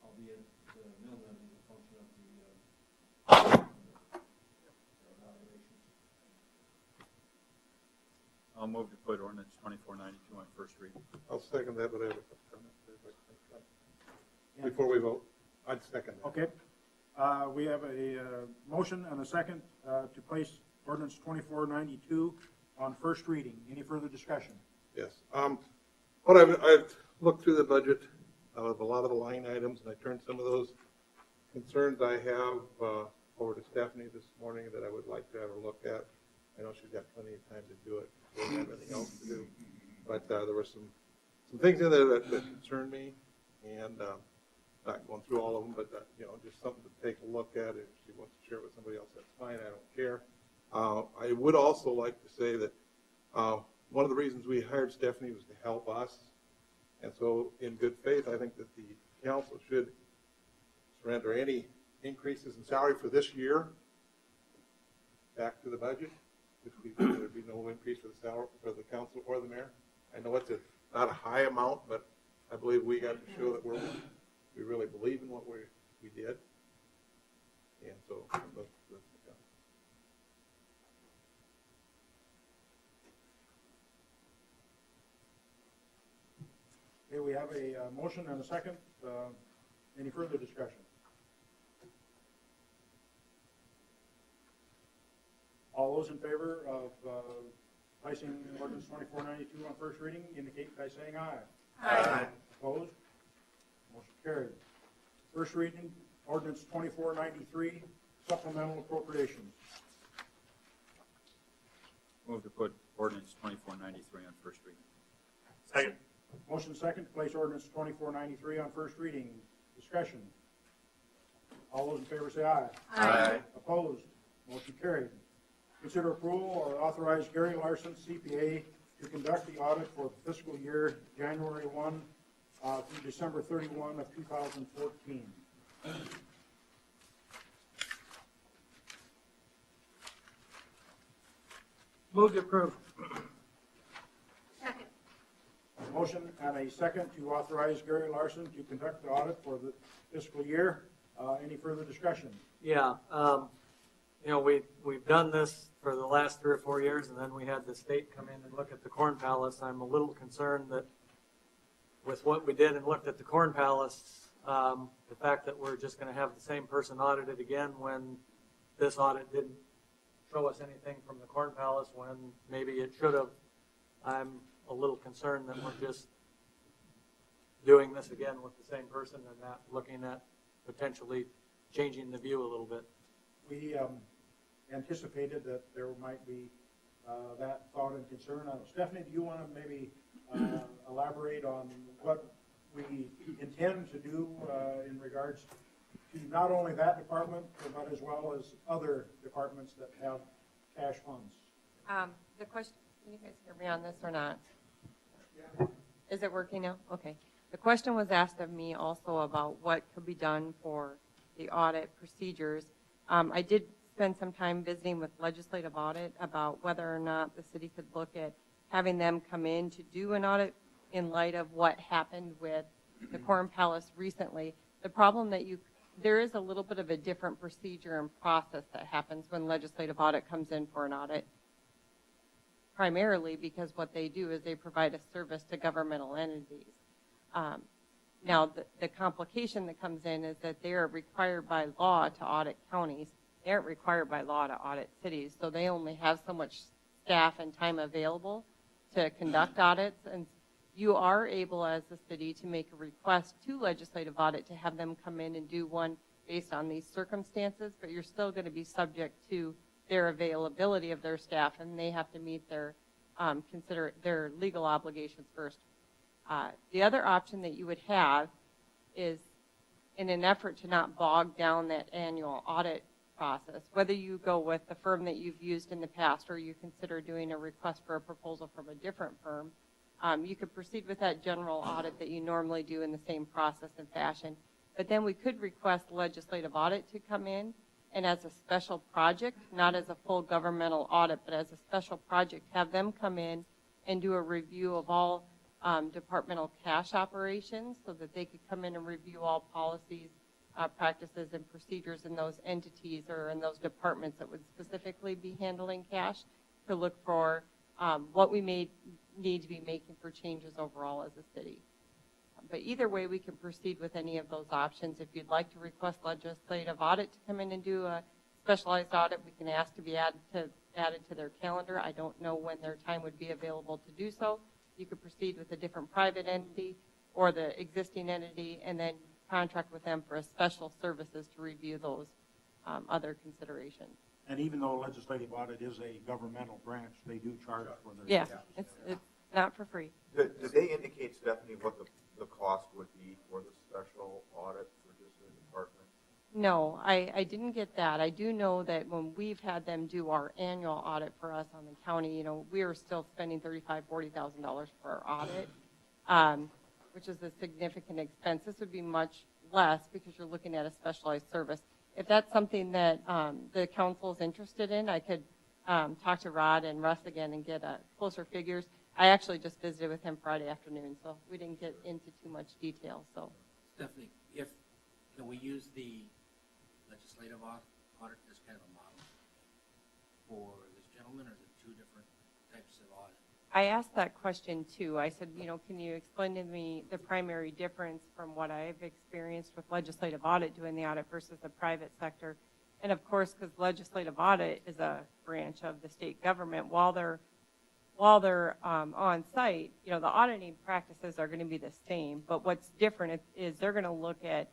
[SPEAKER 15] albeit the mill levy is a function of the valuation.
[SPEAKER 3] I'll move to put ordinance 2492 on first reading.
[SPEAKER 14] I'll second that, but I have a couple comments there, if I can. Before we vote, I'd second that.
[SPEAKER 12] Okay. We have a motion and a second to place ordinance 2492 on first reading. Any further discussion?
[SPEAKER 14] Yes. What I've looked through the budget of a lot of the line items, and I turned some of those concerns I have over to Stephanie this morning that I would like to have her look at. I know she's got plenty of time to do it. She doesn't have anything else to do. But there were some things in there that concerned me, and not going through all of them, but just something to take a look at. If she wants to share it with somebody else, that's fine. I don't care. I would also like to say that one of the reasons we hired Stephanie was to help us, and so in good faith, I think that the council should surrender any increases in salary for this year back to the budget, which there'd be no increase for the salary for the council or the mayor. I know it's not a high amount, but I believe we got to show that we really believe in what we did, and so that's
[SPEAKER 12] Okay, we have a motion and a second. Any further discussion? All those in favor of placing ordinance 2492 on first reading indicate by saying aye.
[SPEAKER 10] Aye.
[SPEAKER 12] Opposed? Motion carried. First reading, ordinance 2493, supplemental appropriations.
[SPEAKER 3] Move to put ordinance 2493 on first reading.
[SPEAKER 10] Second.
[SPEAKER 12] Motion second to place ordinance 2493 on first reading. Discussion. All those in favor say aye.
[SPEAKER 10] Aye.
[SPEAKER 12] Opposed? Motion carried. Consider approval or authorize Gary Larson, CPA, to conduct the audit for the fiscal year January 1 through December 31 of 2014.
[SPEAKER 16] Move to approve.
[SPEAKER 4] Second.
[SPEAKER 12] Motion and a second to authorize Gary Larson to conduct the audit for the fiscal year. Any further discussion?
[SPEAKER 16] Yeah, we've done this for the last 3 or 4 years, and then we had the state come in and look at the Corn Palace. I'm a little concerned that with what we did and looked at the Corn Palace, the fact that we're just going to have the same person audited again when this audit didn't show us anything from the Corn Palace when maybe it should have. I'm a little concerned that we're just doing this again with the same person and not looking at potentially changing the view a little bit.
[SPEAKER 12] We anticipated that there might be that thought and concern. Stephanie, do you want to maybe elaborate on what we intend to do in regards to not only that department, but as well as other departments that have cash funds?
[SPEAKER 19] The question, can you guys hear me on this or not? Is it working now? Okay. The question was asked of me also about what could be done for the audit procedures. I did spend some time visiting with legislative audit about whether or not the city could look at having them come in to do an audit in light of what happened with the Corn Palace recently. The problem that there is a little bit of a different procedure and process that happens when legislative audit comes in for an audit. primarily because what they do is they provide a service to governmental entities. Now, the complication that comes in is that they are required by law to audit counties. They aren't required by law to audit cities, so they only have so much staff and time available to conduct audits. And you are able, as a city, to make a request to legislative audit to have them come in and do one based on these circumstances, but you're still going to be subject to their availability of their staff, and they have to meet their consider their legal obligations first. The other option that you would have is, in an effort to not bog down that annual audit process, whether you go with the firm that you've used in the past or you consider doing a request for a proposal from a different firm, you could proceed with that general audit that you normally do in the same process and fashion. But then we could request legislative audit to come in, and as a special project, not as a full governmental audit, but as a special project, have them come in and do a review of all departmental cash operations so that they could come in and review all policies, practices, and procedures in those entities or in those departments that would specifically be handling cash, to look for what we may need to be making for changes overall as a city. But either way, we can proceed with any of those options. If you'd like to request legislative audit to come in and do a specialized audit, we can ask to be added to their calendar. I don't know when their time would be available to do so. You could proceed with a different private entity or the existing entity and then contract with them for a special services to review those other considerations.
[SPEAKER 12] And even though legislative audit is a governmental branch, they do charge for their.
[SPEAKER 19] Yeah, it's not for free.
[SPEAKER 2] Did they indicate, Stephanie, what the cost would be for the special audit for just the department?
[SPEAKER 19] No, I didn't get that. I do know that when we've had them do our annual audit for us on the county, you know, we are still spending $35,000, $40,000 for our audit, which is a significant expense. This would be much less because you're looking at a specialized service. If that's something that the council is interested in, I could talk to Rod and Russ again and get closer figures. I actually just visited with him Friday afternoon, so we didn't get into too much detail. So,
[SPEAKER 17] Stephanie, can we use the legislative audit as kind of a model for this gentleman, or is it two different types of audit?
[SPEAKER 19] I asked that question too. I said, you know, can you explain to me the primary difference from what I've experienced with legislative audit doing the audit versus the private sector? And of course, because legislative audit is a branch of the state government, while they're on site, you know, the auditing practices are going to be the same. But what's different is they're going to look at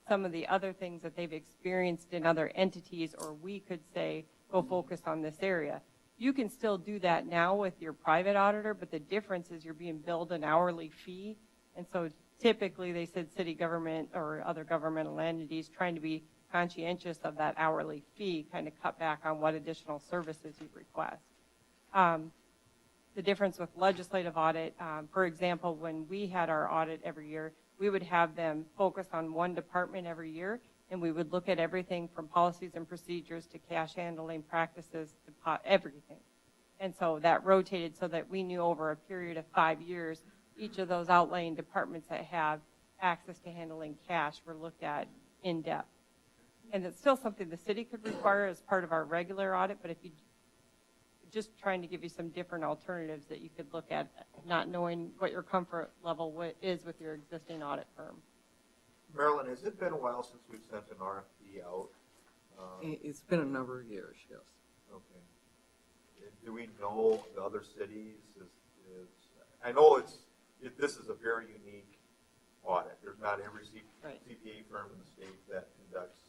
[SPEAKER 19] some of the other things that they've experienced in other entities, or we could say, go focus on this area. You can still do that now with your private auditor, but the difference is you're being billed an hourly fee. And so typically they said city government or other governmental entities trying to be conscientious of that hourly fee kind of cut back on what additional services you request. The difference with legislative audit, for example, when we had our audit every year, we would have them focus on one department every year, and we would look at everything from policies and procedures to cash handling practices to everything. And so that rotated so that we knew over a period of 5 years, each of those outlying departments that have access to handling cash were looked at in depth. And it's still something the city could require as part of our regular audit, but if you just trying to give you some different alternatives that you could look at, not knowing what your comfort level is with your existing audit firm.
[SPEAKER 2] Marilyn, has it been a while since we've sent an RFP out?
[SPEAKER 8] It's been a number of years, yes.
[SPEAKER 2] Okay. Do we know the other cities? I know this is a very unique audit. There's not every CPA firm in the state that conducts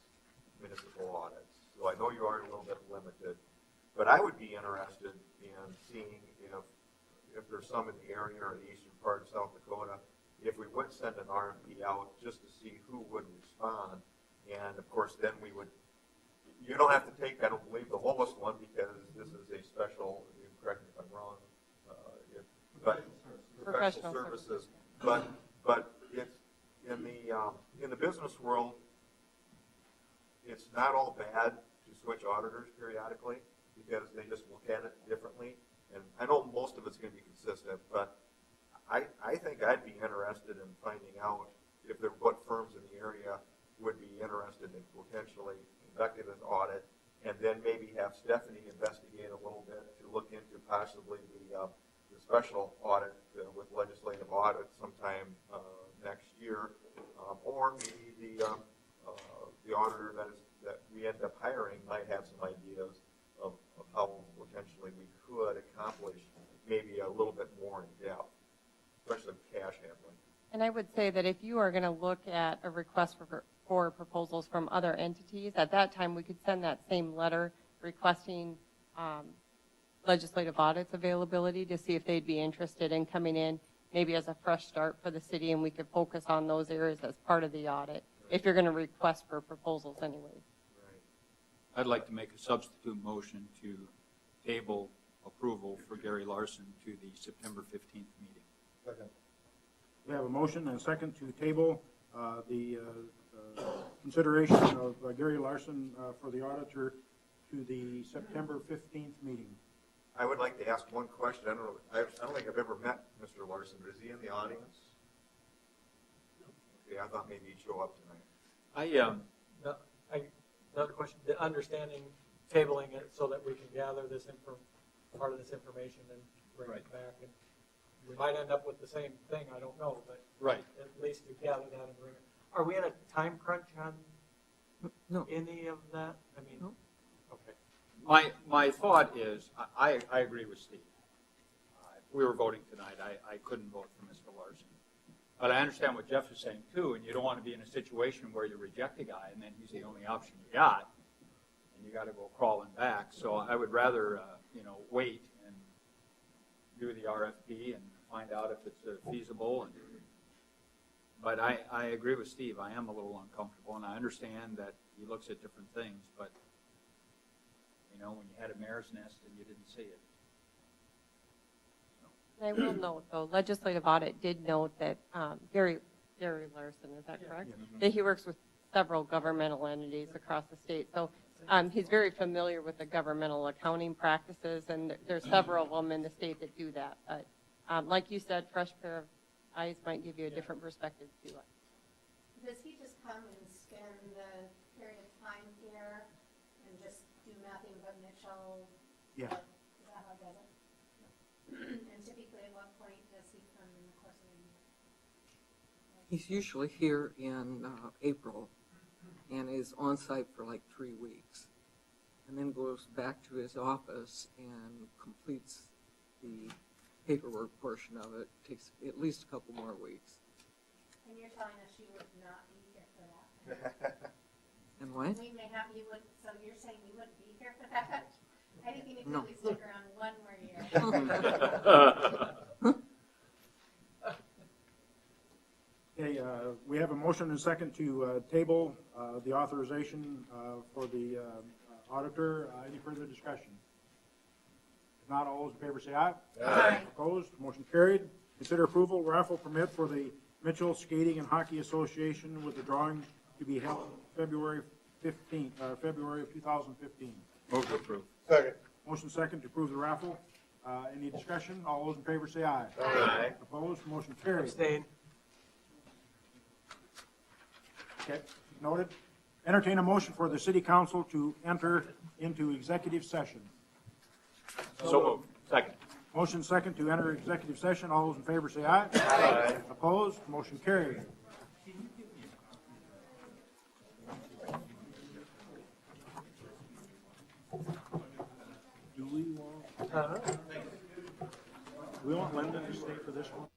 [SPEAKER 2] municipal audits. So I know you are a little bit limited. But I would be interested in seeing if there's some in the area or the eastern part of South Dakota, if we would send an RFP out just to see who would respond. And of course, then we would, you don't have to take, I don't believe, the lowest one because this is a special, you correct me if I'm wrong, but professional services. But it's in the business world, it's not all bad to switch auditors periodically, because they just look at it differently. And I know most of it's going to be consistent, but I think I'd be interested in finding out what firms in the area would be interested in potentially conducting an audit and then maybe have Stephanie investigate a little bit to look into possibly the special audit with legislative audit sometime next year, or maybe the auditor that we end up hiring might have some ideas of how potentially we could accomplish maybe a little bit more in depth, especially with cash handling.
[SPEAKER 19] And I would say that if you are going to look at a request for proposals from other entities, at that time, we could send that same letter requesting legislative audits availability to see if they'd be interested in coming in maybe as a fresh start for the city, and we could focus on those areas as part of the audit, if you're going to request for proposals anyways.
[SPEAKER 3] I'd like to make a substitute motion to table approval for Gary Larson to the September 15th meeting.
[SPEAKER 14] Second.
[SPEAKER 12] We have a motion and a second to table the consideration of Gary Larson for the auditor to the September 15th meeting.
[SPEAKER 2] I would like to ask one question. I don't think I've ever met Mr. Larson, but is he in the audience? Okay, I thought maybe he'd show up tonight.
[SPEAKER 16] Another question, the understanding, tabling it so that we can gather this part of this information and bring it back. And we might end up with the same thing, I don't know, but at least to gather that and bring it. Are we in a time crunch on any of that? I mean, okay.
[SPEAKER 3] My thought is, I agree with Steve. If we were voting tonight, I couldn't vote for Mr. Larson. But I understand what Jeff is saying too, and you don't want to be in a situation where you reject a guy and then he's the only option you got, and you got to go crawling back. So I would rather, wait and do the RFP and find out if it's feasible. But I agree with Steve. I am a little uncomfortable, and I understand that he looks at different things, but when you had a mare's nest and you didn't see it.
[SPEAKER 19] And I will note, though, legislative audit did note that Gary Larson, is that correct?
[SPEAKER 3] Yeah.
[SPEAKER 19] That he works with several governmental entities across the state. So he's very familiar with the governmental accounting practices, and there's several of them in the state that do that. But like you said, fresh pair of eyes might give you a different perspective to it.
[SPEAKER 4] Does he just come and spend the period of time here and just do nothing but Mitchell?
[SPEAKER 12] Yeah.
[SPEAKER 4] Is that how he does it? And typically at what point does he come in the course of the year?
[SPEAKER 8] He's usually here in April and is on site for like 3 weeks, and then goes back to his office and completes the paperwork portion of it. Takes at least a couple more weeks.
[SPEAKER 4] And you're telling us you would not be here for that?
[SPEAKER 8] And what?
[SPEAKER 4] We may have, you would, so you're saying you wouldn't be here for that? I think you need to
[SPEAKER 8] No.
[SPEAKER 4] at least stick around one more year.
[SPEAKER 12] Okay, we have a motion and a second to table the authorization for the auditor. Any further discussion? If not, all those in favor say aye.
[SPEAKER 4] Aye.
[SPEAKER 12] Opposed? Motion carried. Consider approval raffle permit for the Mitchell Skating and Hockey Association with the drawing to be held February 15th, February of 2015.
[SPEAKER 3] Move to approve.
[SPEAKER 14] Second.
[SPEAKER 12] Motion second to approve the raffle. Any discussion? All those in favor say aye.
[SPEAKER 2] Aye.
[SPEAKER 12] Opposed? Motion carried.
[SPEAKER 16] Abstain.
[SPEAKER 12] Okay, noted. Entertain a motion for the city council to enter into executive session.
[SPEAKER 3] So moved. Second.
[SPEAKER 12] Motion second to enter executive session. All those in favor say aye.
[SPEAKER 2] Aye.
[SPEAKER 12] Opposed? Motion carried. Do we want Linda to stay for this one?